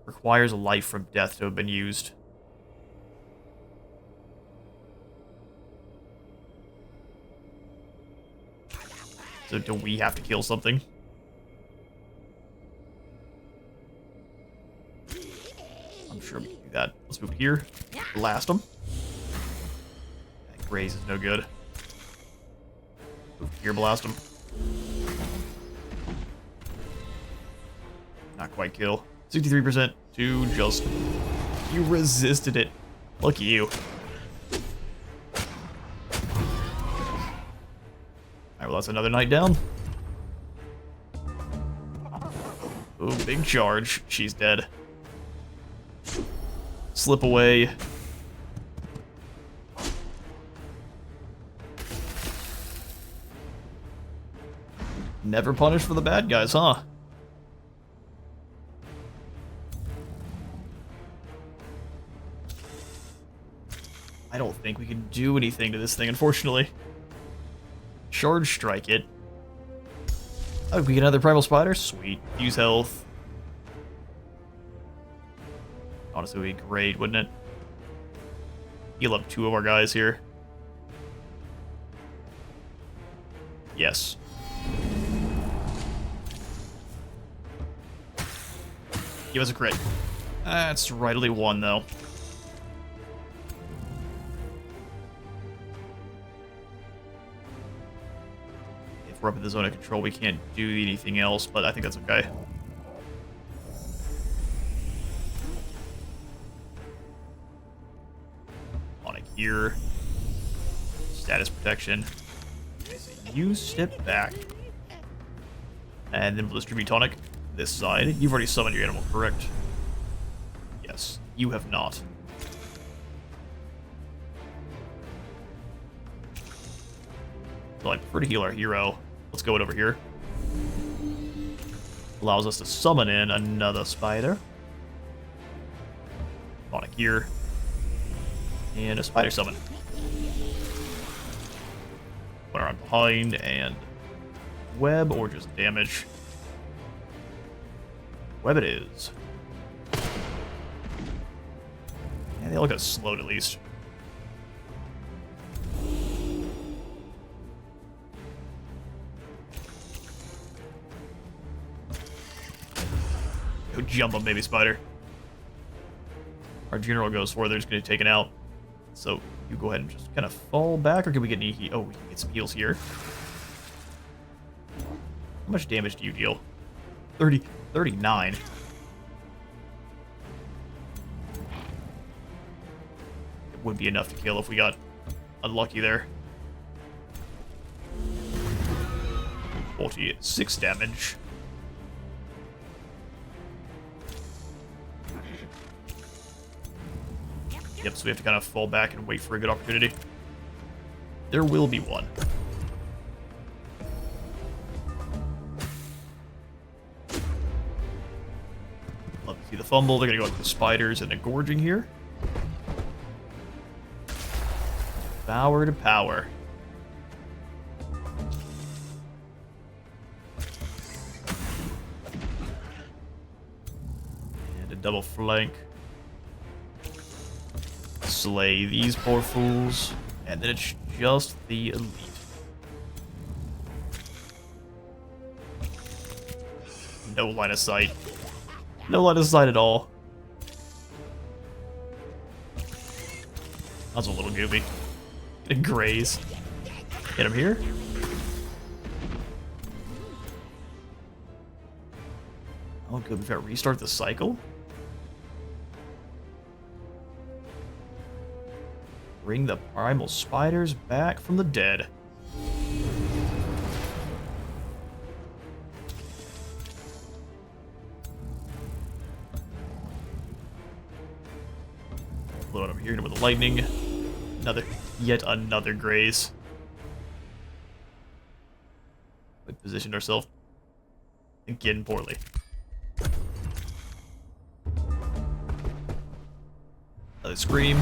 Requires a life from death to have been used. So do we have to kill something? I'm sure we can do that. Let's move here. Blast them. That graze is no good. Move here, blast them. Not quite kill. 63% to just... You resisted it. Look at you. Alright, well that's another knight down. Ooh, big charge. She's dead. Slip away. Never punish for the bad guys, huh? I don't think we can do anything to this thing, unfortunately. Charge strike it. Oh, we get another primal spider? Sweet. Use health. Honestly, would be great, wouldn't it? Heal up 2 of our guys here. Yes. Give us a crit. That's rightly 1, though. If we're up in the zone of control, we can't do anything else, but I think that's okay. On it here. Status protection. Okay, so you step back. And then we'll distribute tonic. This side. You've already summoned your animal, correct? Yes, you have not. So I prefer to heal our hero. Let's go over here. Allows us to summon in another spider. Tonic here. And a spider summon. Put her on behind and web or just damage. Web it is. Yeah, they all got slowed at least. Go jump on baby spider. Our general goes for it, they're just gonna take it out. So you go ahead and just kind of fall back, or can we get any heal? Oh, we can get some heals here. How much damage do you deal? 39. It would be enough to kill if we got unlucky there. 46 damage. Yep, so we have to kind of fall back and wait for a good opportunity. There will be one. Love to see the fumble. They're going to go with the spiders and the gorging here. Power to power. And a double flank. Slay these poor fools. And then it's just the elite. No line of sight. No line of sight at all. That was a little goofy. Get a graze. Hit him here. Oh, good. We've got to restart the cycle. Bring the primal spiders back from the dead. Load over here with the lightning. Yet another graze. We positioned ourselves again poorly. Another scream.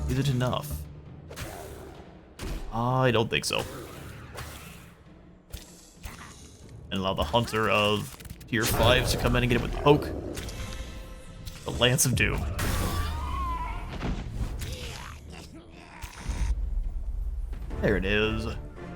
Is it enough? I don't think so. And allow the hunter of tier 5s to come in and get it with the poke. The Lance of Doom. There it is.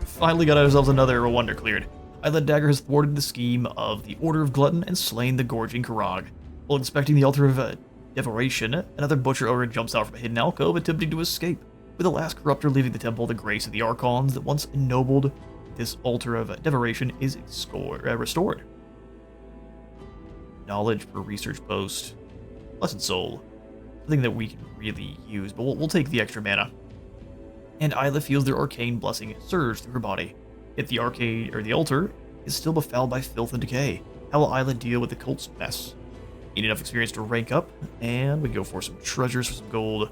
Finally got ourselves another wonder cleared. Isla Dagger has thwarted the scheme of the Order of Glutton and slain the gorging Karag. While inspecting the altar of devoration, another butcher ogre jumps out from a hidden alcove, attempting to escape, with the last corruptor leaving the temple. The grace of the Archons that once ennobled this altar of devoration is restored. Knowledge per research post. Blessed Soul. Something that we can really use, but we'll take the extra mana. And Isla feels their arcane blessing surge through her body. Yet the altar is still befouled by filth and decay. How will Isla deal with the cult's mess? Need enough experience to rank up, and we go for some treasures for some gold.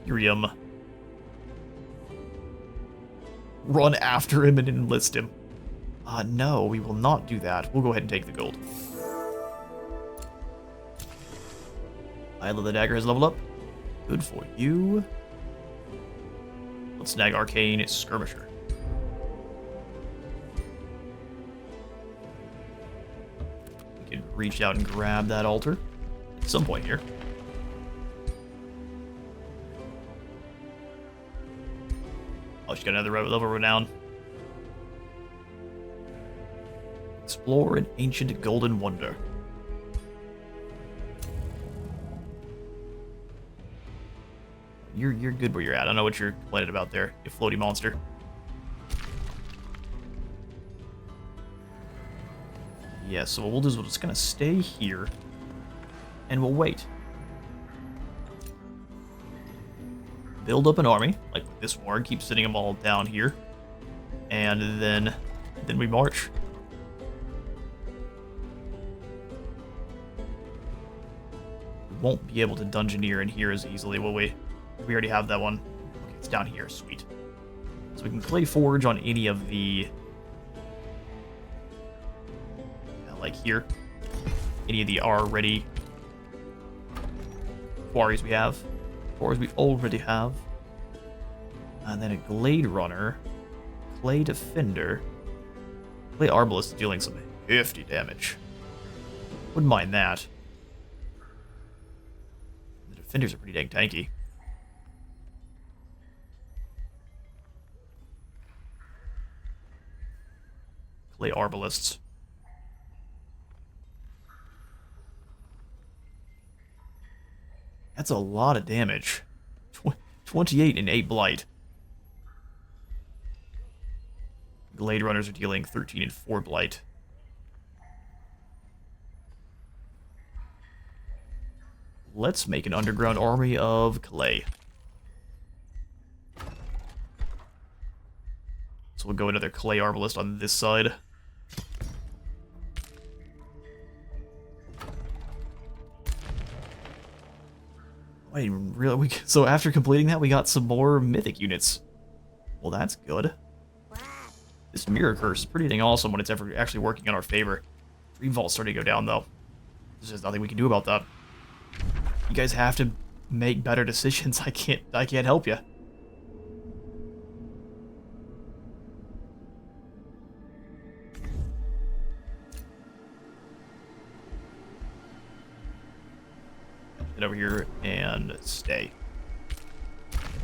Imperium. Run after him and enlist him. No, we will not do that. We'll go ahead and take the gold. Isla the Dagger has leveled up. Good for you. Let's snag Arcane Skirmisher. We can reach out and grab that altar at some point here. Oh, she's got another level renown. Explore an ancient golden wonder. You're good where you're at. I don't know what you're complaining about there, you floaty monster. Yeah, so what we'll do is we're just gonna stay here, and we'll wait. Build up an army, like this war, keep sitting them all down here, and then we march. We won't be able to dungeoneer in here as easily, will we? We already have that one. Okay, it's down here. Sweet. So we can clay forge on any of the... like here. Any of the already... quarries we have. Quarries we already have. And then a Glade Runner. Clay Defender. Clay Arbalist is dealing some hefty damage. Wouldn't mind that. The Defenders are pretty dang tanky. Clay Arbalists. That's a lot of damage. 28 and 8 blight. Glade Runners are dealing 13 and 4 blight. Let's make an underground army of clay. So we'll go another clay arbalist on this side. Wait, really? So after completing that, we got some more mythic units. Well, that's good. This mirror curse is pretty dang awesome when it's ever actually working in our favor. Dream Vault's starting to go down, though. There's just nothing we can do about that. You guys have to make better decisions. I can't help you. Head over here and stay.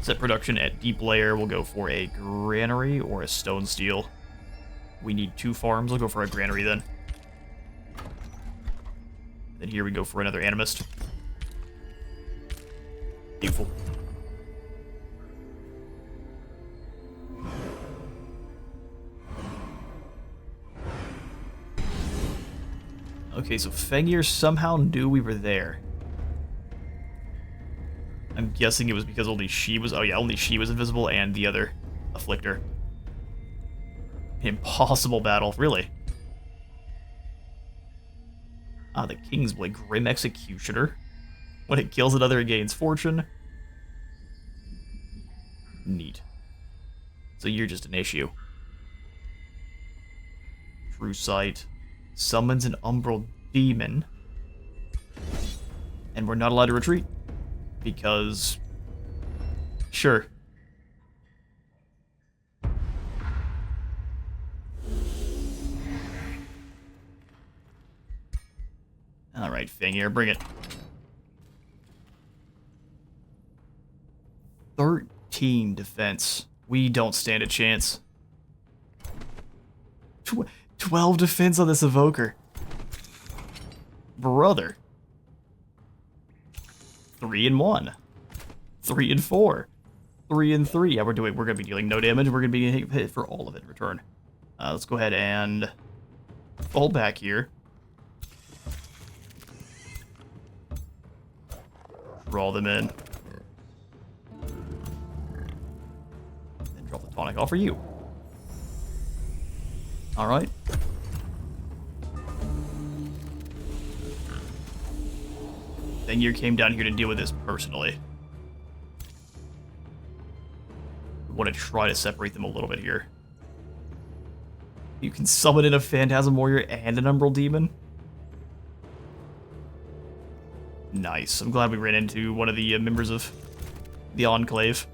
Set production at deep layer. We'll go for a granary or a stone steel. We need 2 farms. We'll go for a granary then. Then here we go for another animist. Beautiful. Okay, so Fengir somehow knew we were there. I'm guessing it was because only she was... oh yeah, only she was invisible and the other afflictor. Impossible battle, really. Ah, the King's Blade, Grim Executioner. When it kills another, it gains fortune. Neat. So you're just an issue. True Sight. Summons an Umbral Demon. And we're not allowed to retreat. Because... sure. Alright, Fengir, bring it. 13 defense. We don't stand a chance. 12 defense on this evoker. Brother. 3 and 1. 3 and 4. 3 and 3. Yeah, we're gonna be dealing no damage. We're gonna be hit for all of it in return. Let's go ahead and fall back here. Draw them in. And drop the tonic off for you. Alright. Fengyr came down here to deal with this personally. I want to try to separate them a little bit here. You can summon in a Phantasm Warrior and an Umbral Demon. Nice. I'm glad we ran into one of the members of the Enclave.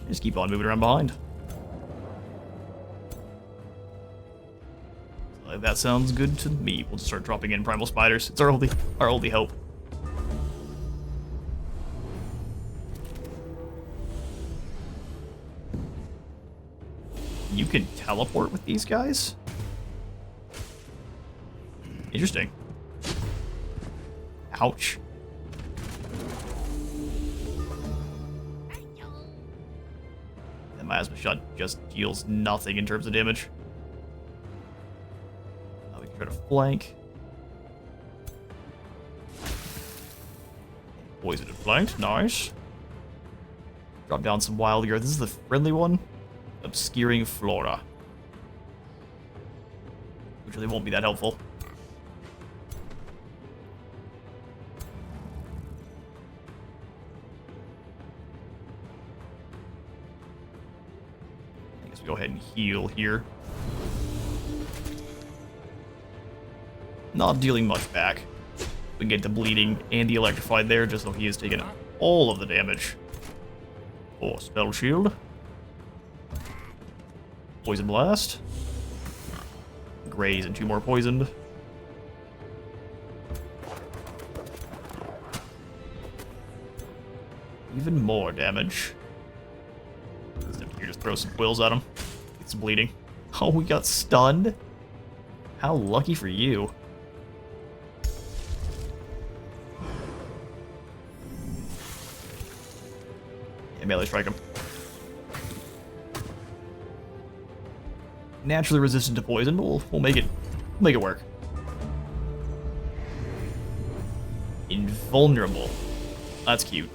Just keep on moving around behind. That sounds good to me. We'll just start dropping in Primal Spiders. It's our only hope. You can teleport with these guys? Interesting. Ouch. And my asthma shot just deals nothing in terms of damage. Now we can try to flank. Poisoned and flanked, nice. Drop down some wild earth. This is the friendly one. Obscuring Flora. Which really won't be that helpful. I guess we go ahead and heal here. Not dealing much back. We can get the bleeding and the electrified there, just so he has taken all of the damage. Oh, spell shield. Poison blast. Graze and 2 more poisoned. Even more damage. Here, just throw some quills at him. Get some bleeding. Oh, we got stunned? How lucky for you. Yeah, melee strike him. Naturally resistant to poison, but we'll make it work. Invulnerable. That's cute.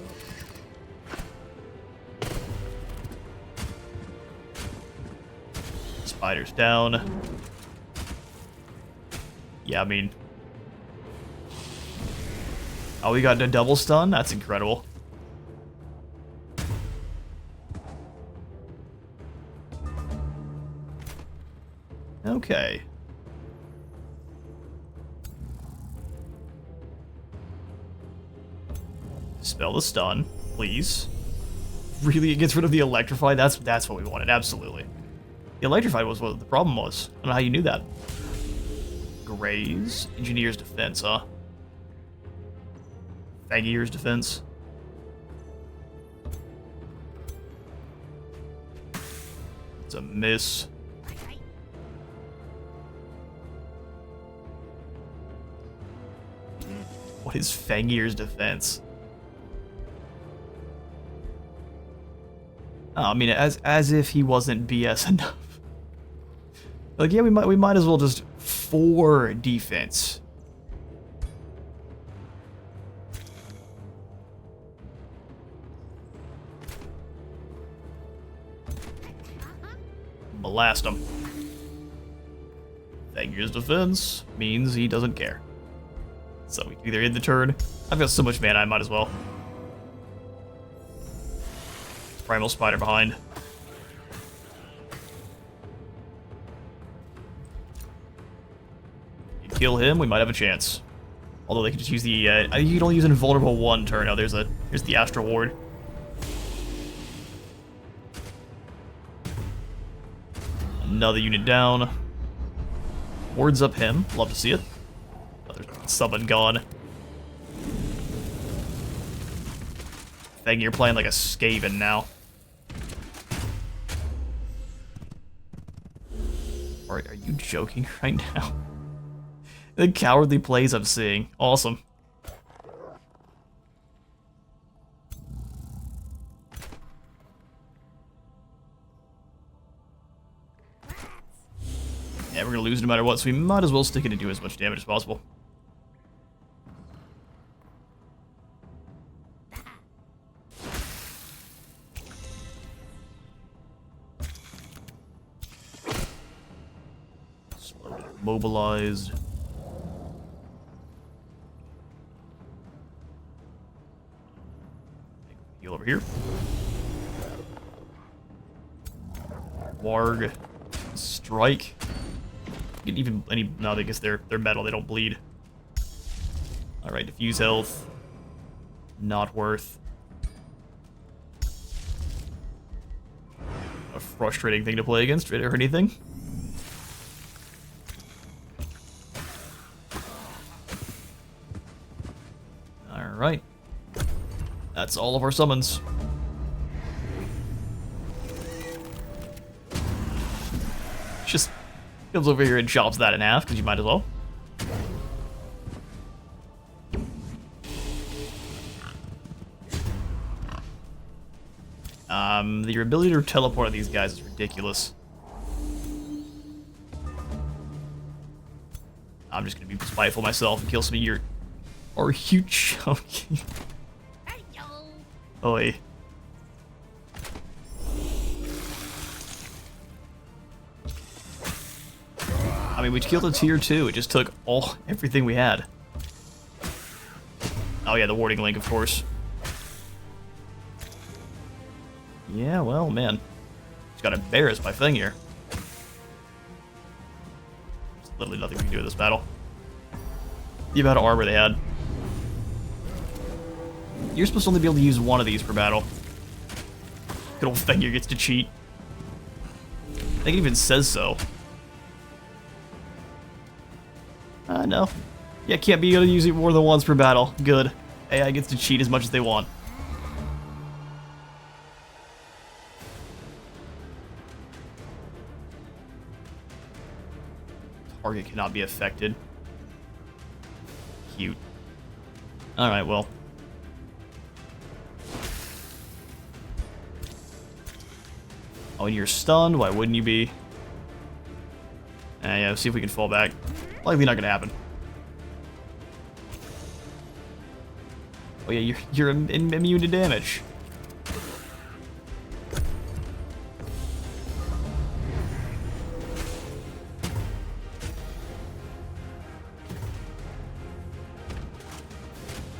Spiders down. Yeah, I mean... Oh, we got a double stun? That's incredible. Okay. Spell the stun, please. Really, it gets rid of the electrify? That's what we wanted, absolutely. The electrify was what the problem was. I don't know how you knew that. Graze. Engineer's defense, huh? Fangier's defense. It's a miss. What is Fangier's defense? Oh, I mean, as if he wasn't BS enough. Like, yeah, we might as well just 4 defense. Blast him. Fangier's defense means he doesn't care. So we can either end the turn. I've got so much mana, I might as well. Primal Spider behind. You kill him, we might have a chance. Although they can just use the, you can only use an invulnerable 1 turn. Now there's the Astral Ward. Another unit down. Wards up him, love to see it. Another summon gone. Fang, you're playing like a Skaven now. Are you joking right now? The cowardly plays I'm seeing. Awesome. Yeah, we're gonna lose no matter what, so we might as well stick it and do as much damage as possible. Slowly mobilized. Heal over here. Warg. Strike. Even any no, I guess they're metal, they don't bleed. Alright, diffuse health. Not worth. A frustrating thing to play against, or anything. Alright. That's all of our summons. Just comes over here and chops that in half, because you might as well. Your ability to teleport these guys is ridiculous. I'm just gonna be spiteful myself and kill some of your... Are you joking? Oi. I mean, we killed a tier 2. It just took everything we had. Oh yeah, the warding link, of course. Yeah, well, man. Just got embarrassed by thing here. There's literally nothing we can do in this battle. The amount of armor they had. You're supposed to only be able to use one of these per battle. Good old Fenrir gets to cheat. I think it even says so. No. Yeah, can't be able to use it more than once per battle. Good. AI gets to cheat as much as they want. Target cannot be affected. Cute. Alright, well. Oh, and you're stunned? Why wouldn't you be? Yeah, see if we can fall back. Likely not gonna happen. Oh yeah, you're immune to damage.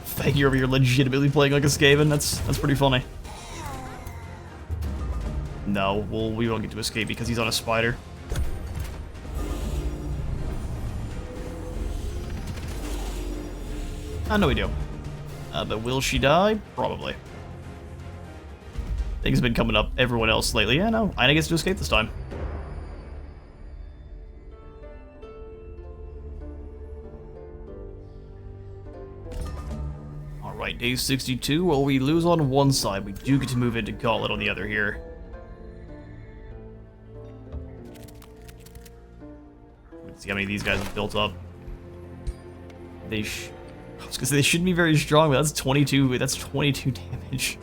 Thank you, you're legitimately playing like a Skaven. That's pretty funny. No, we won't get to escape because he's on a spider. I know we do. But will she die? Probably. Things have been coming up everyone else lately. Yeah, no, Ina gets to escape this time. Alright, day 62. Well, we lose on one side. We do get to move into Gauntlet on the other here. Let's see how many of these guys have built up. I was gonna say they shouldn't be very strong, but that's 22. That's 22 damage.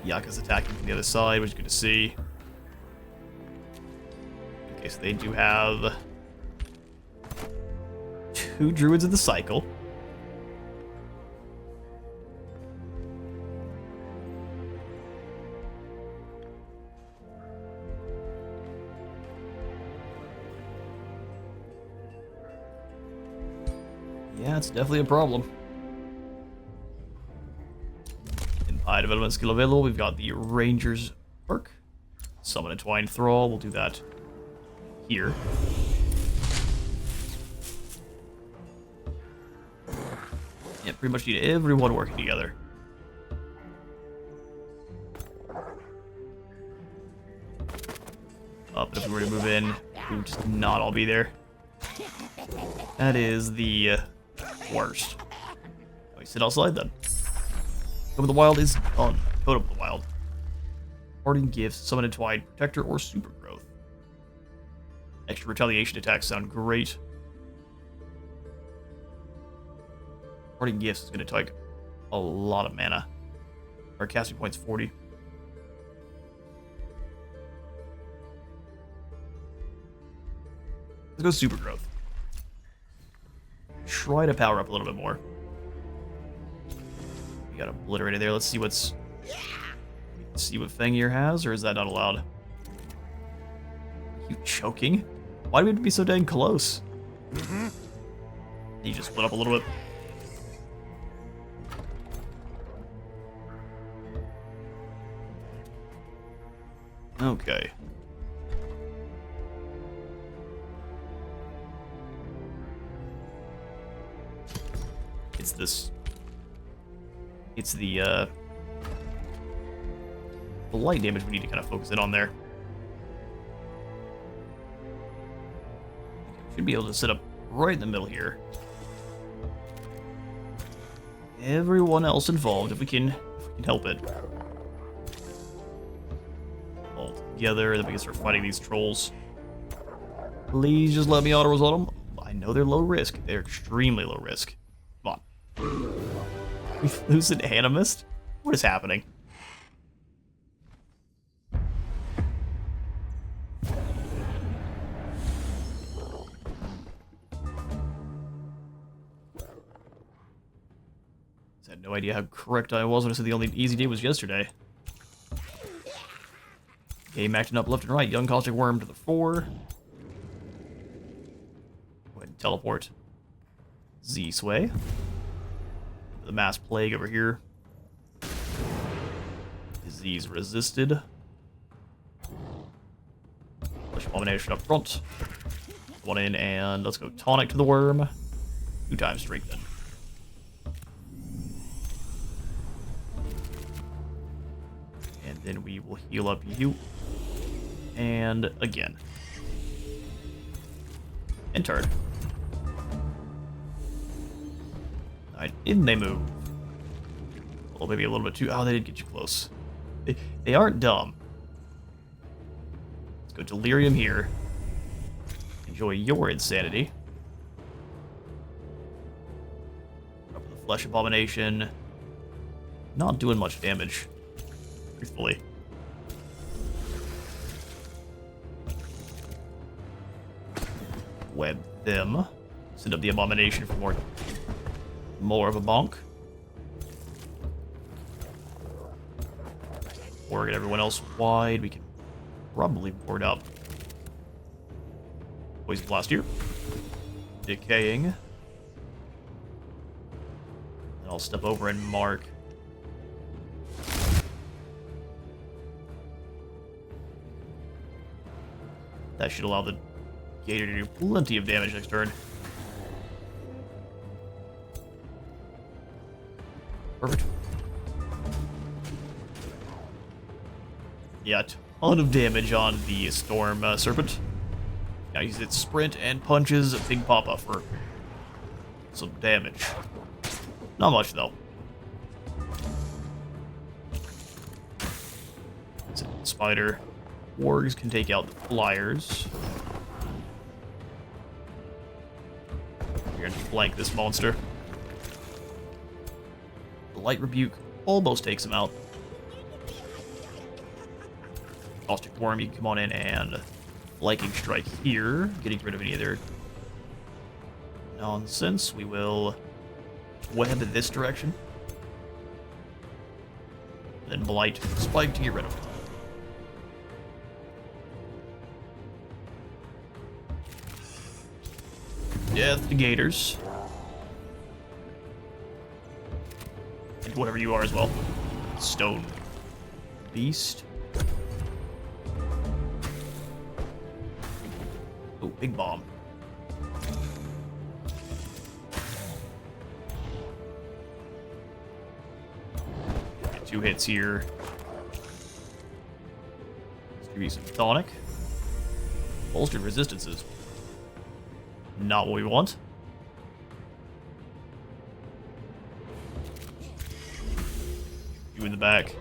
Yaka's attacking from the other side, which is good to see. Okay, so they do have 2 druids of the cycle. Yeah, it's definitely a problem. In high development skill available, we've got the Ranger's perk. Summon a Twined Thrall, we'll do that here. Yeah, pretty much need everyone working together. But if we were to move in, we would just not all be there. That is the worst. Oh, you sit outside then. Totem of the Wild is on. Totem of the Wild. Parting gifts, summon entwined protector, or super growth. Extra retaliation attacks sound great. Parting gifts is going to take a lot of mana. Our casting point's 40. Let's go super growth. Try to power up a little bit more. We got obliterated there. Let's see what's... See what Fangir has, or is that not allowed? Are you choking? Why do we have to be so dang close? You just split up a little bit. Okay. It's this... It's the light damage we need to kind of focus in on there. Should be able to sit up right in the middle here. Everyone else involved, if we can help it. All together, then we can start fighting these trolls. Please just let me auto-resolve them. I know they're low risk. They're extremely low risk. Come on. We lose an Animist? What is happening? I had no idea how correct I was when I said the only easy day was yesterday. Game acting up left and right. Young Caustic Worm to the 4. Go ahead and teleport Z-Sway. The Mass Plague over here. Disease resisted. Flesh Abomination up front. One in, and let's go Tonic to the Worm. 2 times Strengthen. And then we will heal up you. And again. And turn. Alright, in they move. Well, maybe a little bit too... Oh, they did get you close. They aren't dumb. Let's go Delirium here. Enjoy your insanity. Up the Flesh Abomination. Not doing much damage. Truthfully. Web them. Send up the Abomination for more of a bonk. Or get everyone else wide. We can probably board up. Poison Blast here. Decaying. And I'll step over and mark. That should allow the Gator to do plenty of damage next turn. Perfect. Yeah, a ton of damage on the Storm Serpent. Now uses its sprint and punches Big Papa for some damage. Not much, though. Spider. Wargs can take out the Flyers. We're going to flank this monster. The Light Rebuke almost takes him out. Caustic Worm, you can come on in and Flanking Strike here, getting rid of any of their nonsense. We will web in this direction. And then Blight Spike to get rid of it. Death to Gators. And whatever you are as well. Stone Beast. Oh, big bomb. Get 2 hits here. Let's give you some tonic. Bolstered resistances. Not what we want. You in the back.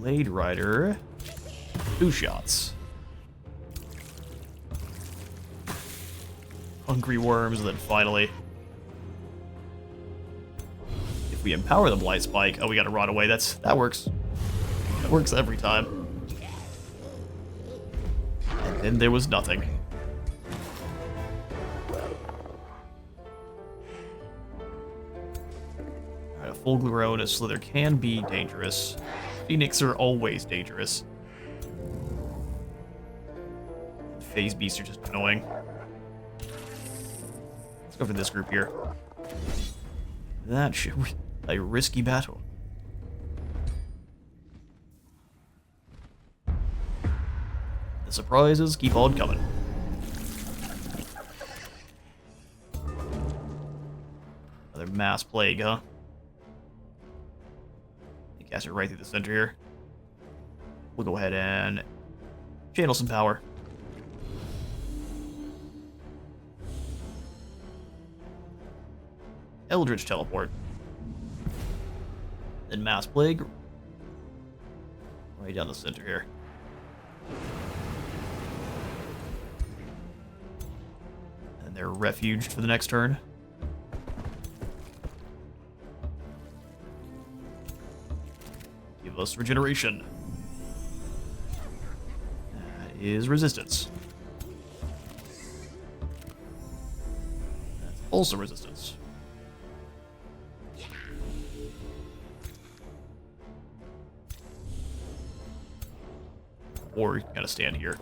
Glade Rider. 2 shots. Hungry worms, and then finally, if we empower the Blight Spike, oh, we gotta run away. That works. That works every time. And then there was nothing. Alright, a full-grown Slither can be dangerous. Phoenix are always dangerous. Phase Beasts are just annoying. Let's go for this group here. That should be a risky battle. The surprises keep on coming. Another mass plague, huh? You cast it right through the center here. We'll go ahead and channel some power. Eldritch teleport. Then mass plague. Right down the center here. And they're refuged for the next turn. Give us regeneration. That is resistance. That's also resistance. Or you gotta stand here.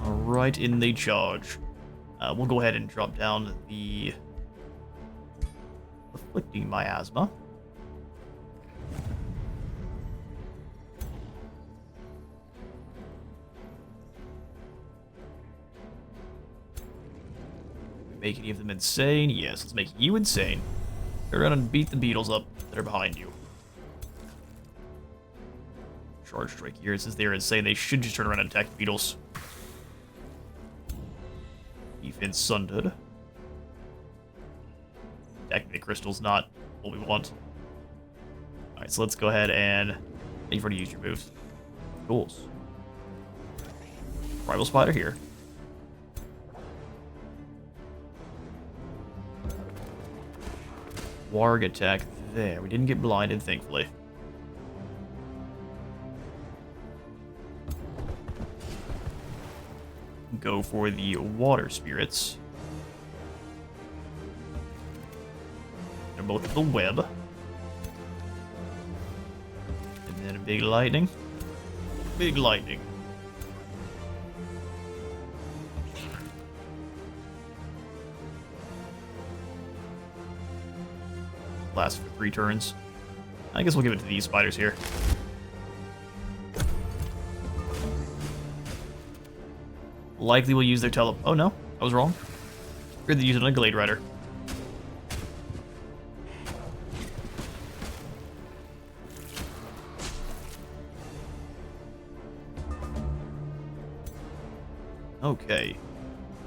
Alright, in they charge. We'll go ahead and drop down the Afflicting Miasma. Make any of them insane? Yes, let's make you insane. Go around and beat the beetles up that are behind you. Charge strike here. Since they're insane, they should just turn around and attack the beetles. Defense sundered. Attacking the crystal's not what we want. Alright, so let's go ahead and you've already used your moves. Tools. Rival spider here. Warg attack there. We didn't get blinded, thankfully. Go for the water spirits. They're both the web. And then a big lightning. Big lightning. Lasts for 3 turns. I guess we'll give it to these spiders here. Likely will use their oh no, I was wrong. Figured they use it on a Glade Rider. Okay.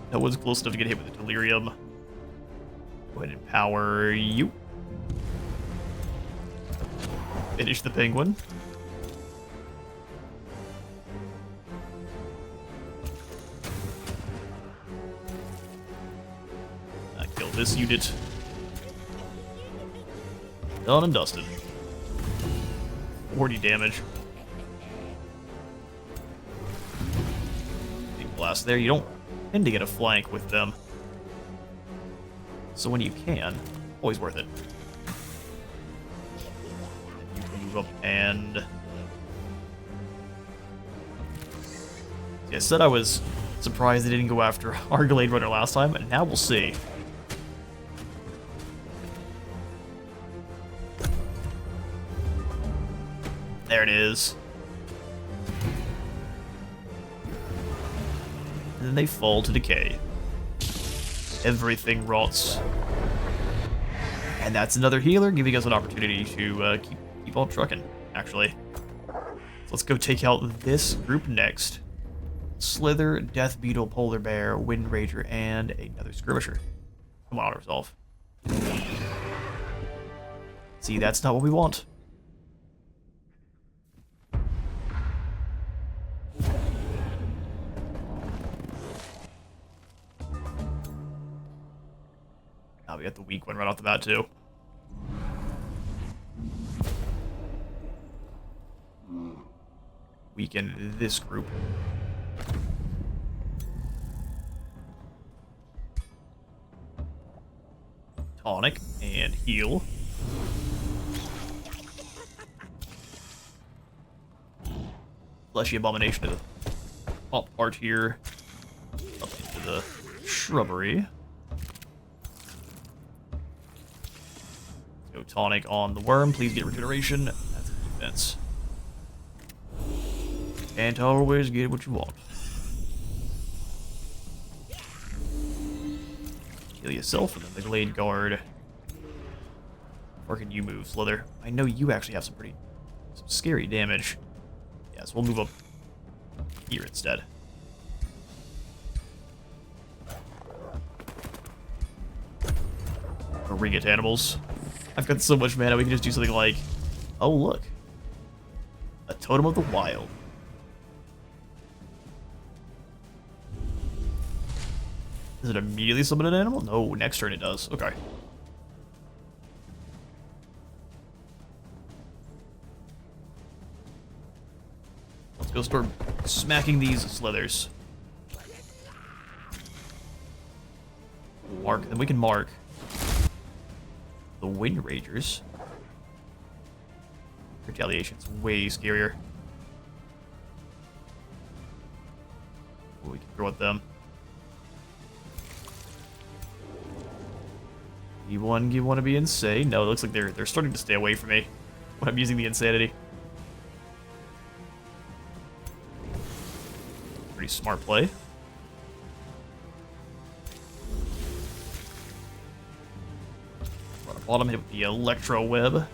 That was close enough to get hit with the Delirium. Go ahead and power you. Finish the penguin. Kill this unit. Done and dusted. 40 damage. Big blast there. You don't tend to get a flank with them. So when you can, always worth it. You can move up and... See, I said I was surprised they didn't go after our Glade Runner last time, and now we'll see. There it is. And then they fall to decay. Everything rots. And that's another healer, giving us an opportunity to keep on trucking, actually. So let's go take out this group next. Slither, Death Beetle, Polar Bear, Wind Rager, and another Skirmisher. Come on, resolve. See, that's not what we want. Now we got the weak one right off the bat, too. Weaken this group. Tonic and heal. Fleshy abomination to the top part here. Up into the shrubbery. Go tonic on the worm. Please get regeneration. That's defense. Can't always get what you want. Heal yourself and then the Glade Guard. Where can you move, Slither? I know you actually have some scary damage. Yes, we'll move up here instead. Ring-it animals. I've got so much mana, we can just do something like, oh look, a Totem of the Wild. Does it immediately summon an animal? No, next turn it does. Okay. Let's go start smacking these slithers. Mark, then we can mark the Wind Ragers. Retaliation's way scarier. Ooh, we can throw at them. You want to be insane? No, it looks like they're starting to stay away from me when I'm using the insanity. Pretty smart play. On the bottom, hit with the Electro Web. Let's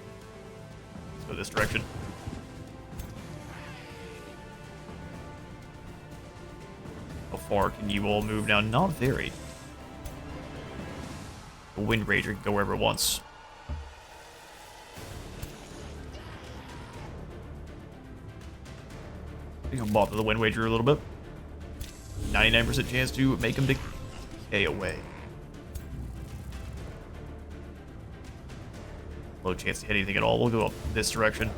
go this direction. How far can you all move now? Not very. The Wind Rager can go wherever it wants. I think I'll bother the Wind Rager a little bit. 99% chance to make him decay away. Low chance to hit anything at all. We'll go up this direction.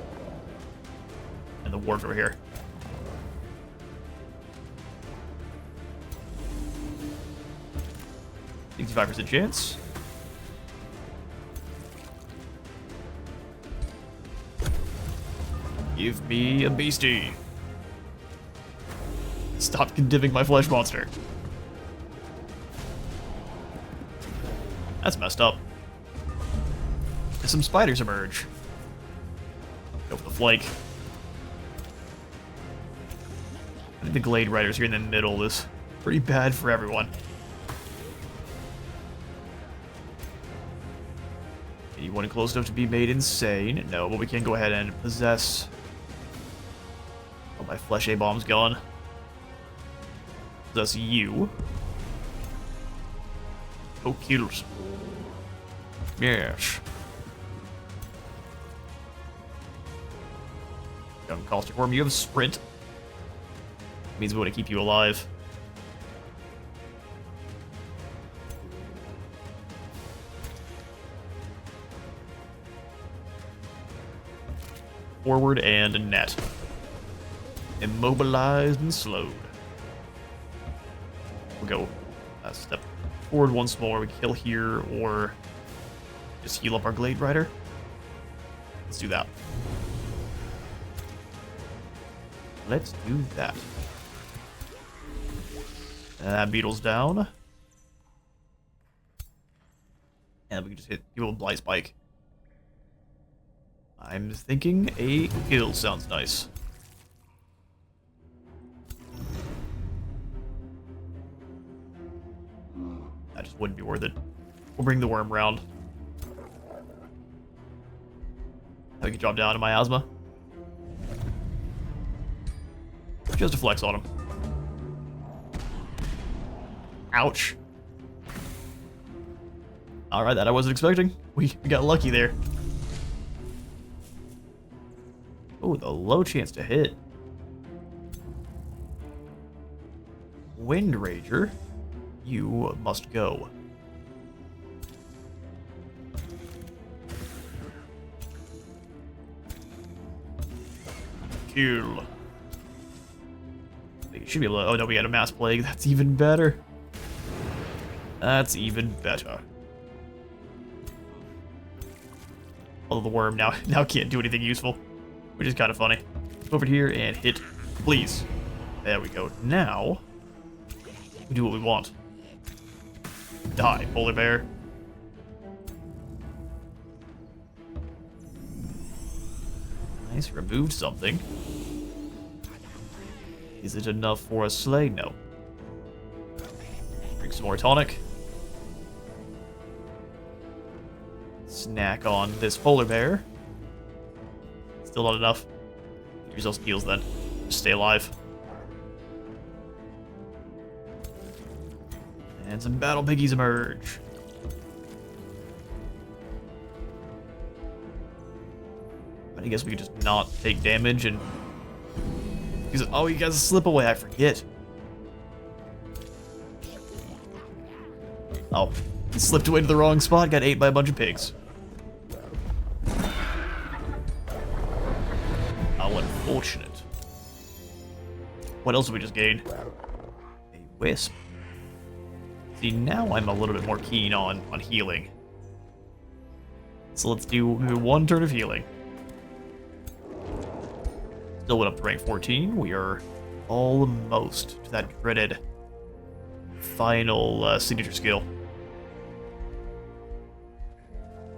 And the ward over here. %65 chance. Give me a beastie. Stop condemning my flesh monster. That's messed up. There's some spiders emerge. Go for the flank. I think the Glade Riders here in the middle is pretty bad for everyone. Anyone close enough to be made insane? No, but we can go ahead and possess. Oh, my flesh A-bomb's gone. Possess you. Oh, kills. Yes. Young Caustic Worm, you have sprint. Means we want to keep you alive. Forward and net. Immobilized and slowed. We'll go a step forward once more. We kill here or just heal up our Glade Rider. Let's do that. Let's do that. Beetle's down. And we can just hit people with Blight Spike. I'm thinking a kill sounds nice. That just wouldn't be worth it. We'll bring the worm round. I can drop down to miasma. Just a flex on him. Ouch. Alright, that I wasn't expecting. We got lucky there. Oh, the low chance to hit. Wind Rager, you must go. Kill. It should be able to, oh no, we got a Mass Plague. That's even better. That's even better. Although the worm now can't do anything useful, which is kind of funny. Over here and hit, please. There we go. Now we do what we want. Die, polar bear. Nice, removed something. Is it enough for a slay? No. Drink some more tonic. Snack on this polar bear. Still not enough. Get yourself some heals then. Just stay alive. And some battle piggies emerge. I guess we could just not take damage and... Because, oh, you guys slip away, I forget. Oh, he slipped away to the wrong spot, got ate by a bunch of pigs. How unfortunate. What else did we just gain? A wisp. See, now I'm a little bit more keen on healing. So let's do one turn of healing. Still went up to rank 14. We are almost to that dreaded final signature skill.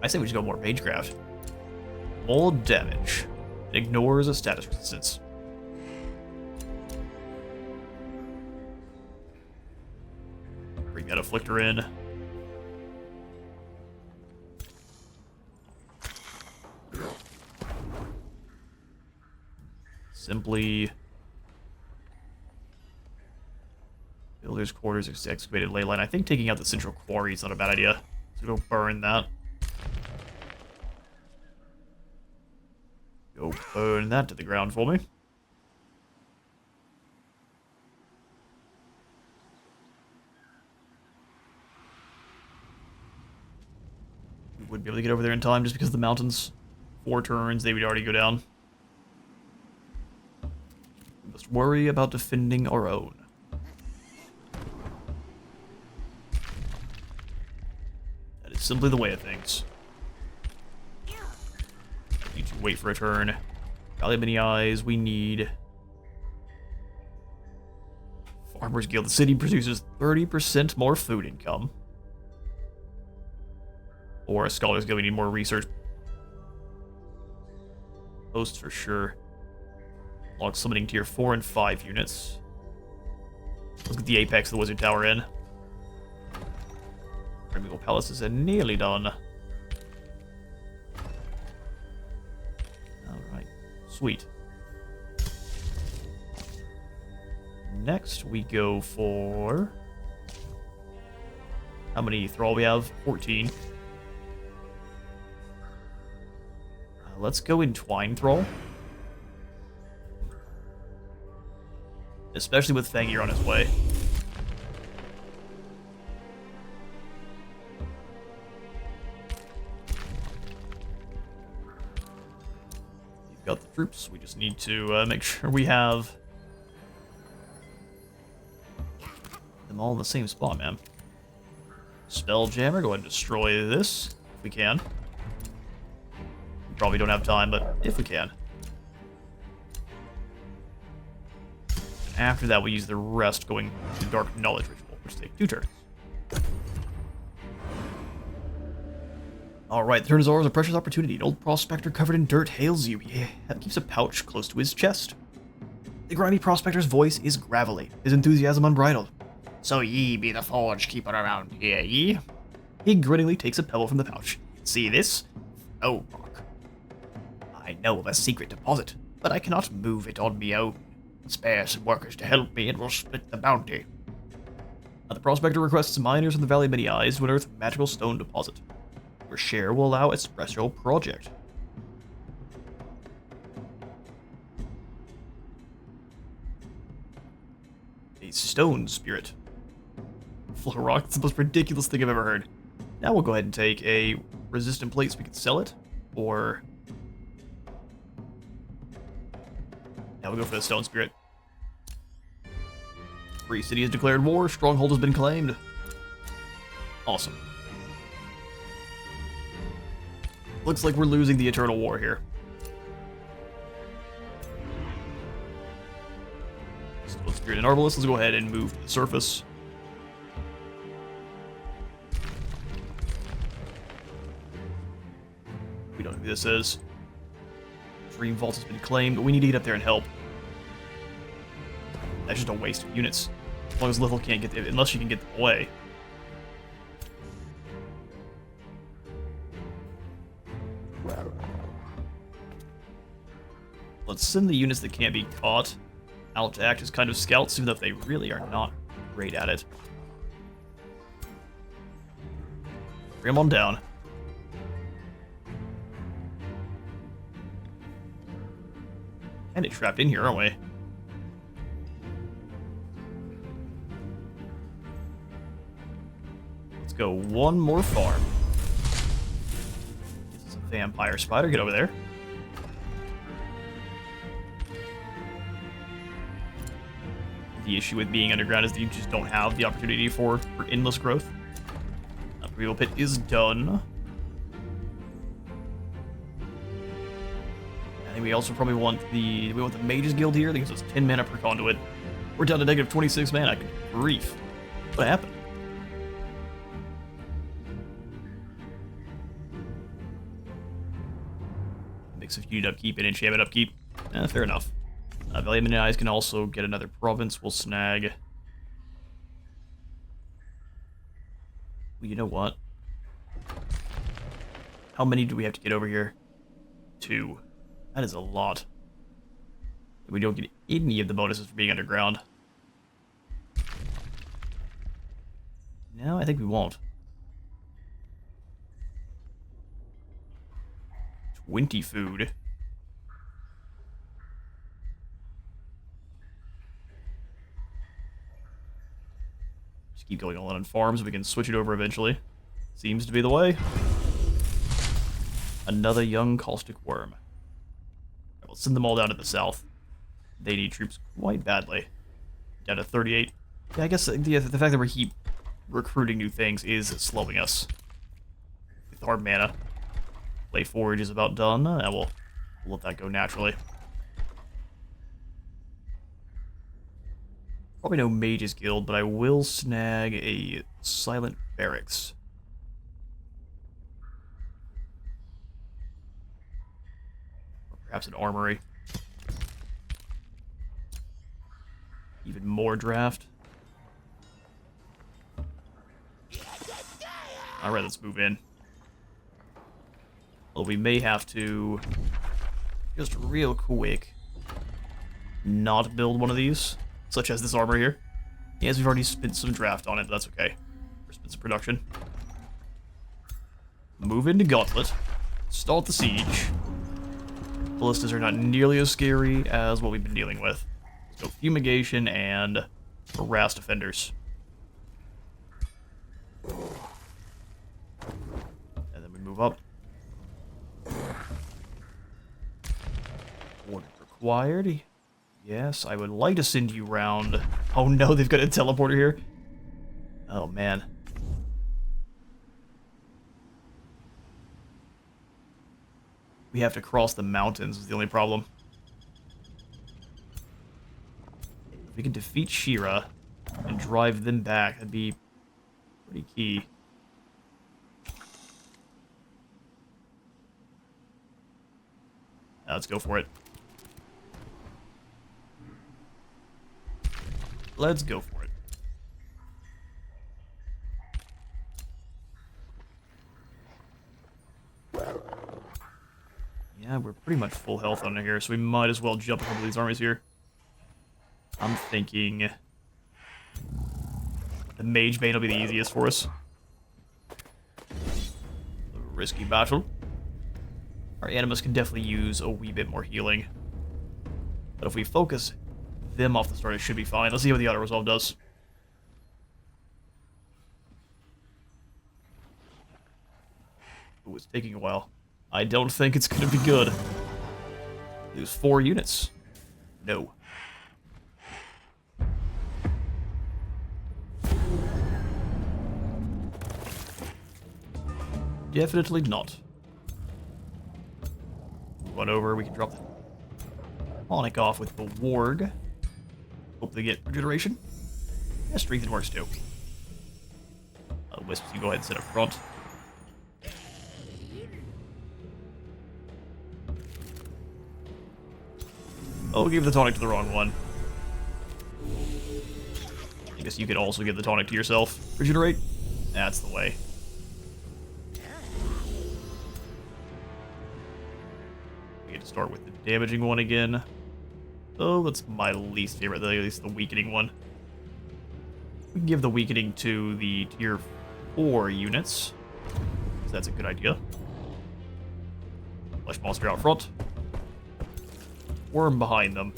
I say we just go more Magecraft. More damage. It ignores a status resistance. Bring that Afflictor in. Simply builder's quarters, excavated ley line. I think taking out the central quarry is not a bad idea. So go burn that. Go burn that to the ground for me. We wouldn't be able to get over there in time just because of the mountains. 4 turns, they would already go down. We must worry about defending our own. That is simply the way of things. Need to wait for a turn. Valley of Many Eyes, we need... Farmers Guild. The city produces 30% more food income. Or a Scholars Guild, we need more research. Posts for sure. Log summoning tier 4 and 5 units. Let's get the apex of the Wizard Tower in. Primeval Palace is nearly done. Alright, sweet. Next we go for... How many thrall we have? 14. Let's go Entwine Thrall. Especially with Fangir on his way. You've got the troops. We just need to make sure we have them all in the same spot, man. Spelljammer, go ahead and destroy this if we can. Probably don't have time, but if we can. After that, we'll use the rest going to Dark Knowledge Ritual, which takes 2 turns. Alright, the turn is ours, a precious opportunity. An old prospector covered in dirt hails you. He keeps a pouch close to his chest. The grimy prospector's voice is gravelly, his enthusiasm unbridled. So ye be the forge keeper around here, ye? He grinningly takes a pebble from the pouch. See this? Oh, rock. I know of a secret deposit, but I cannot move it on me own. Spare some workers to help me and we'll split the bounty. The prospector requests miners from the Valley of Many Eyes to unearth a magical stone deposit. Your share will allow a special project. A stone spirit. Floor rock, it's the most ridiculous thing I've ever heard. Now we'll go ahead and take a resistant plate so we can sell it, or... Now we'll go for the stone spirit. Free city has declared war, stronghold has been claimed. Awesome. Looks like we're losing the eternal war here. Stone spirit and Arbalest, let's go ahead and move to the surface. We don't know who this is. Dream Vault has been claimed, but we need to get up there and help. That's just a waste of units. As long as Lithal can't get them, unless you can get them away. Let's send the units that can't be caught out to act as kind of scouts, even though they really are not great at it. Bring them on down. And it's trapped in here, aren't we? Let's go one more farm. This is a vampire spider. Get over there. The issue with being underground is that you just don't have the opportunity for endless growth. Real pit is done. I think we also probably want the Mages Guild here. That gives us 10 mana per conduit. We're down to negative 26 mana. Good grief. What happened? Mix of unit upkeep and enchantment upkeep. Fair enough. Valiant Eyes can also get another province. We'll snag. Well, you know what? How many do we have to get over here? 2. That is a lot. We don't get any of the bonuses for being underground. No, I think we won't. 20 food. Just keep going on farms. We can switch it over eventually. Seems to be the way. Another young caustic worm. We'll send them all down to the south. They need troops quite badly. Down to 38. Yeah, I guess the fact that we keep recruiting new things is slowing us. With our mana. Play Forge is about done, and we'll let that go naturally. Probably no Mages Guild, but I will snag a Silent Barracks. Or perhaps an Armory. Even more draft. Alright, let's move in. Well, we may have to, just real quick, not build one of these, such as this armor here. Yes, we've already spent some draft on it, but that's okay. We're spent some production. Move into Gauntlet. Start the siege. Ballistas are not nearly as scary as what we've been dealing with. Let's go Fumigation and Harass Defenders. And then we move up. Order required. Yes, I would like to send you round. Oh no, they've got a teleporter here. Oh man. We have to cross the mountains is the only problem. If we can defeat Shira and drive them back, that'd be pretty key. Let's go for it. Let's go for it. Yeah, we're pretty much full health on here, so we might as well jump a couple of these armies here. I'm thinking the Mage Bane will be the easiest for us. A risky battle. Our Animus can definitely use a wee bit more healing. But if we focus them off the start, it should be fine. Let's see what the auto-resolve does. Ooh, it's taking a while. I don't think it's going to be good. Lose 4 units. No. Definitely not. Run over, we can drop the tonic off with the warg. Hope they get regeneration. Yeah, strengthen works too. Wisps, you go ahead and sit up front. Oh, give the tonic to the wrong one. I guess you could also give the tonic to yourself. Regenerate? That's the way. We get to start with the damaging one again. Oh, that's my least favorite, at least the weakening one. We can give the weakening to the tier 4 units. So that's a good idea. Flesh monster out front. Worm behind them.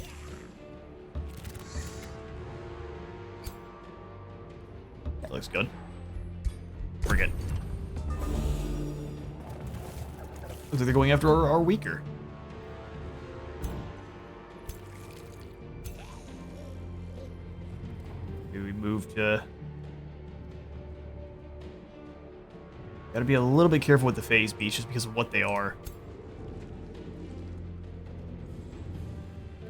That looks good. We're good. Looks like they're going after our weaker. Do we move to... Gotta be a little bit careful with the phase beats just because of what they are.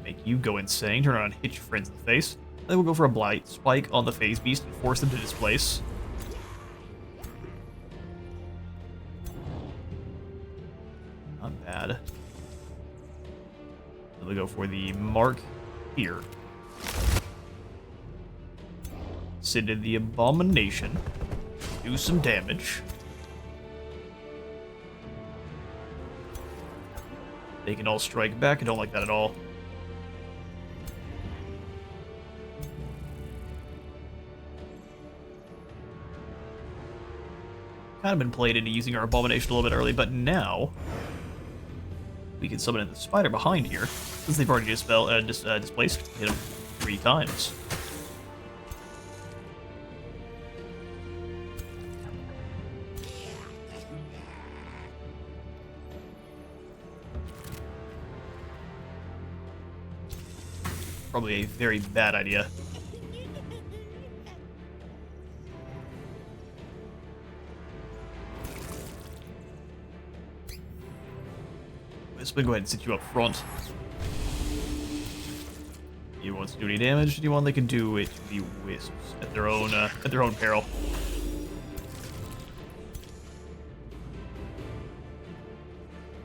Make you go insane, turn around and hit your friends in the face. Then we'll go for a blight spike on the phase beast and force them to displace. Not bad. Then we'll go for the mark here. Send in the abomination. Do some damage. They can all strike back. I don't like that at all. Kind of been played into using our abomination a little bit early, but now we can summon in the spider behind here, since they've already displaced. Hit them 3 times. Probably a very bad idea. Let's go ahead and sit you up front. You want to do any damage? Anyone they can do it to the wisps at their own peril.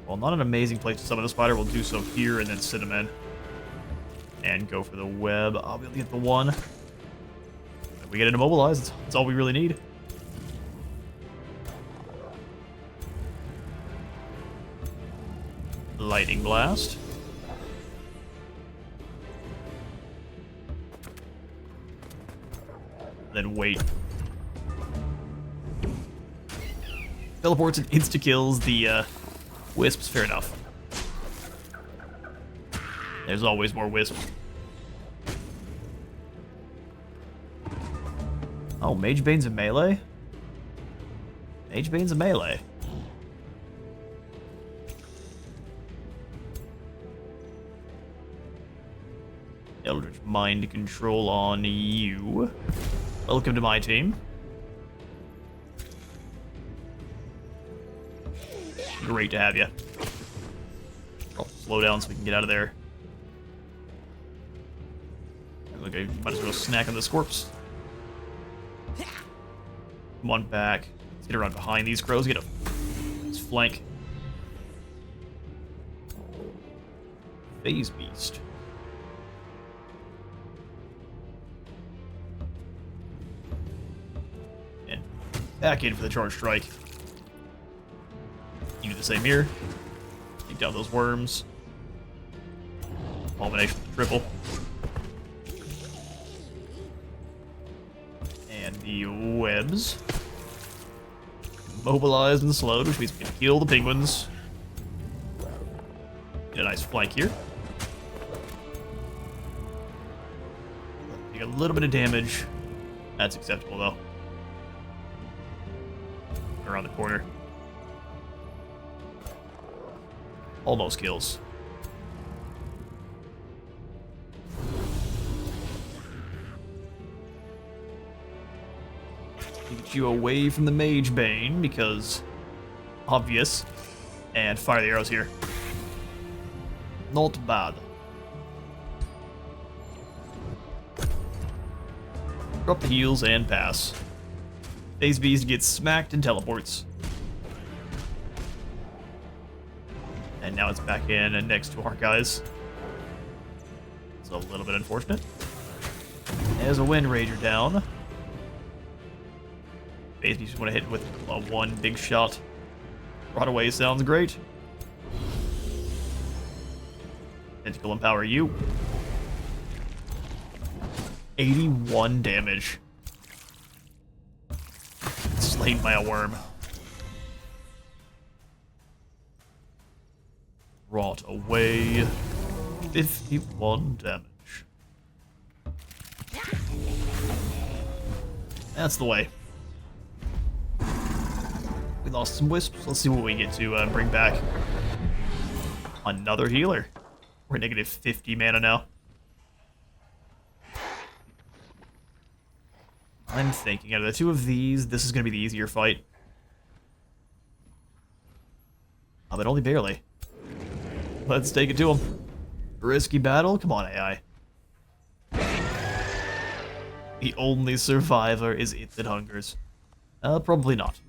Well, not an amazing place to summon the spider. We'll do so here and then sit him in. And go for the web. I'll be able to get the one. If we get it immobilized, that's all we really need. Lightning blast. Then wait. Teleports and insta-kills the wisps. Fair enough. There's always more wisps. Oh, Mage Bane's a melee? Mage Bane's a melee. Eldritch Mind Control on you. Welcome to my team. Great to have you. I'll slow down so we can get out of there. Look, I might as well snack on this corpse. Come on back. Let's get around behind these crows. Get a let's flank. Phase beast. And back in for the charge strike. You do the same here. Take down those worms. Abomination with the triple. And the webs. Mobilized and slowed, which means we can kill the penguins. Get a nice flank here. Take a little bit of damage. That's acceptable, though. Around the corner. Almost kills. Get you away from the Mage Bane, because obvious. And fire the arrows here. Not bad. Drop the heals and pass. Phase Beast gets smacked and teleports. And now it's back in and next to our guys. It's a little bit unfortunate. There's a Wind Rager down. Phase Beast just want to hit with a one big shot. Right away sounds great. Tentacle empower you. 81 damage. Slain by a worm. Rot away. 51 damage. That's the way. We lost some wisps. Let's see what we get to bring back. Another healer. We're negative 50 mana now. I'm thinking out of the two of these, this is going to be the easier fight. Oh, but only barely. Let's take it to him. Risky battle? Come on, AI. The only survivor is it that hungers. Probably not.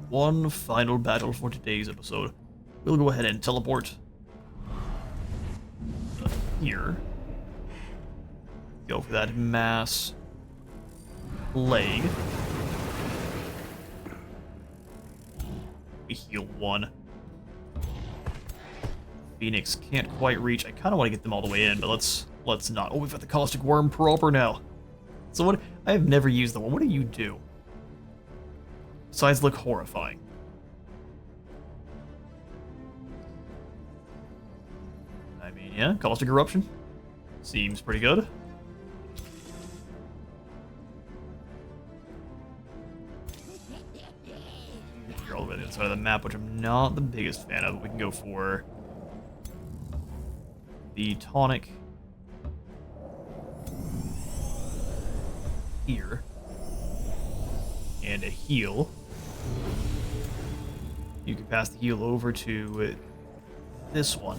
One final battle for today's episode. We'll go ahead and teleport here. Go for that mass leg. We heal one. Phoenix can't quite reach. I kind of want to get them all the way in, but let's not. Oh, we've got the caustic worm proper now. So what? I have never used the one. What do you do? Besides look horrifying. I mean, yeah, caustic eruption. Seems pretty good. You're all the way to the inside of the map, which I'm not the biggest fan of, but we can go for the tonic here. And a heal. You can pass the heal over to this one.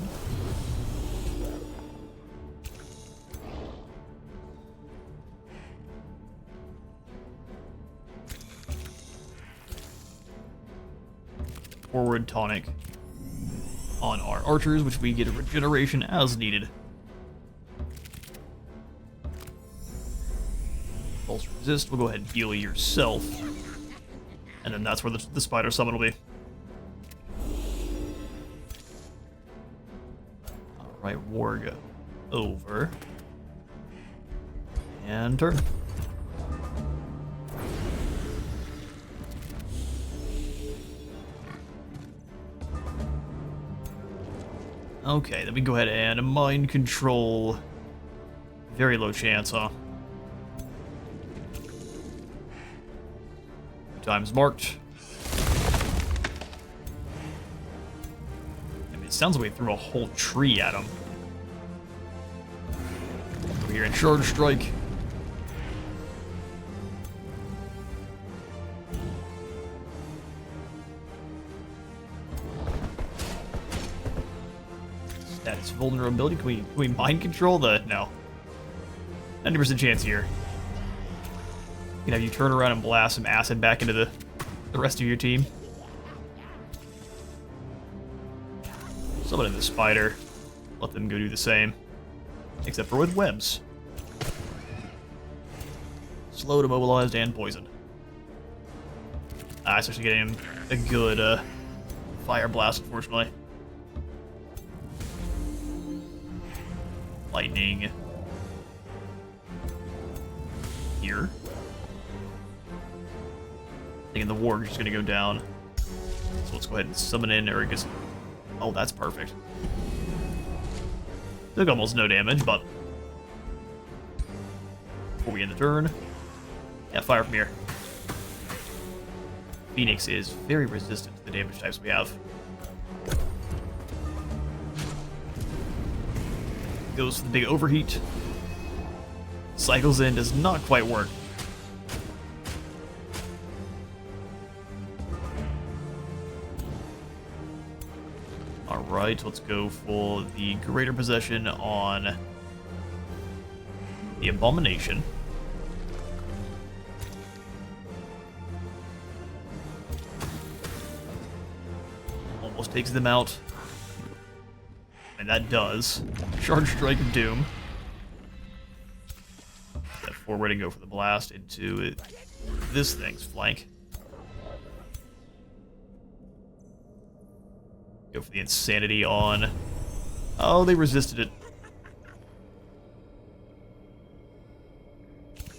Forward tonic on our archers, which we get a regeneration as needed. Pulse resist, we'll go ahead and heal yourself. And then that's where the spider summon will be. Alright, warg over. And turn. Okay, then we go ahead and mind control. Very low chance, huh? Times marked. I mean, it sounds like we threw a whole tree at him. Over here in charge strike. Status vulnerability. Can we mind control the? No. 90% chance here. You can have you turn around and blast some acid back into the rest of your team. Summon the spider. Let them go do the same. Except for with webs. Slow to mobilized and poisoned. It's actually getting a good fire blast, unfortunately. Lightning. Here. Thinking the warg is just gonna go down. So let's go ahead and summon in Ericus. Oh, that's perfect. Took almost no damage, but before we end the turn, yeah, fire from here. Phoenix is very resistant to the damage types we have. Goes for the big overheat. Cycles in, does not quite work. Alright, let's go for the greater possession on the Abomination. Almost takes them out. And that does. Charge Strike of Doom. Step forward and go for the blast into this thing's flank. Go for the Insanity on... Oh, they resisted it.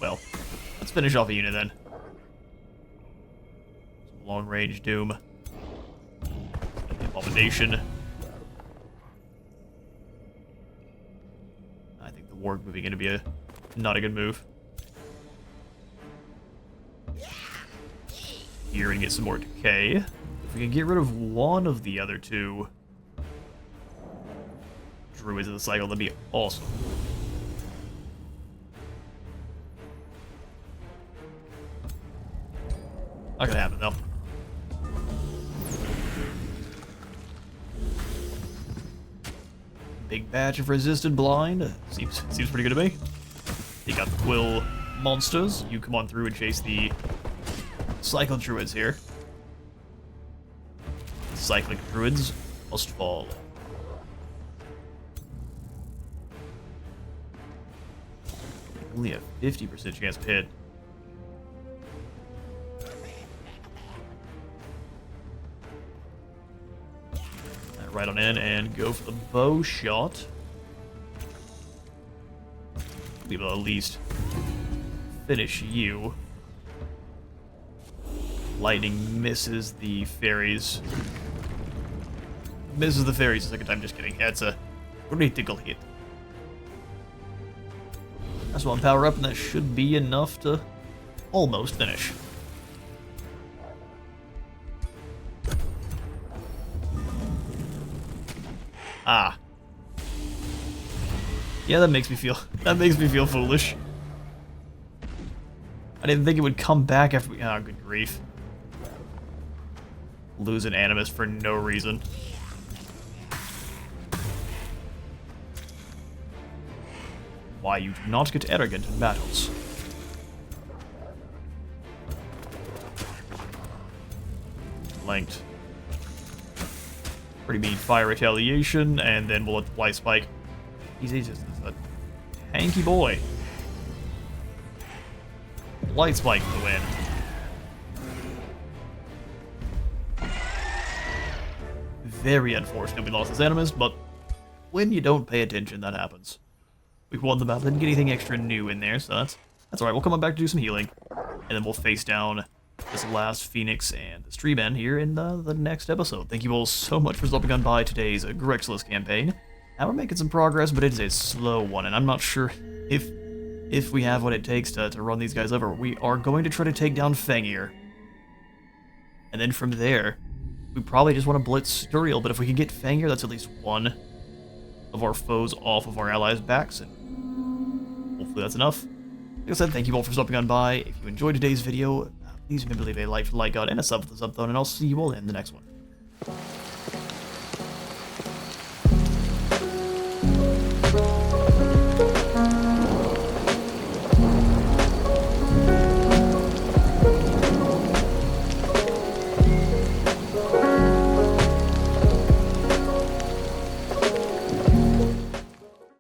Well, let's finish off a unit then. Some long-range Doom. The Abomination. I think the Warg moving in to be not a good move. Here and get some more decay. If we can get rid of one of the other two Druids of the cycle, that'd be awesome. Not gonna happen though. Big batch of resisted blind. Seems pretty good to me. You got the Quill monsters. You come on through and chase the Cycle Druids here. Cyclic Druids must fall. Only a 50% chance to hit. Right on in and go for the bow shot. Be able to at least finish you. Lightning misses the fairies. Misses the fairies the second time, just kidding. That's a critical hit. That's one power up, and that should be enough to almost finish. Ah. Yeah, that makes me feel foolish. I didn't think it would come back after we... Oh, good grief. Lose an Animus for no reason. Why you do not get arrogant in battles. Linked. Pretty mean fire retaliation, and then we'll let Light Spike. He's just a tanky boy. Light Spike for the win. Very unfortunate we lost this Animus, but when you don't pay attention, that happens. We won the battle, didn't get anything extra new in there, so that's alright. We'll come on back to do some healing, and then we'll face down this last Phoenix and the Stream End here in the next episode. Thank you all so much for stopping on by today's Grexolis campaign. Now we're making some progress, but it is a slow one, and I'm not sure if we have what it takes to run these guys over. We are going to try to take down Fengir. And then from there, we probably just want to blitz Sturiel, but if we can get Fengir, that's at least one of our foes off of our allies' backs, and hopefully that's enough. Like I said, thank you all for stopping on by. If you enjoyed today's video, please remember to leave a like for the like god and a sub for the sub phone, and I'll see you all in the next one.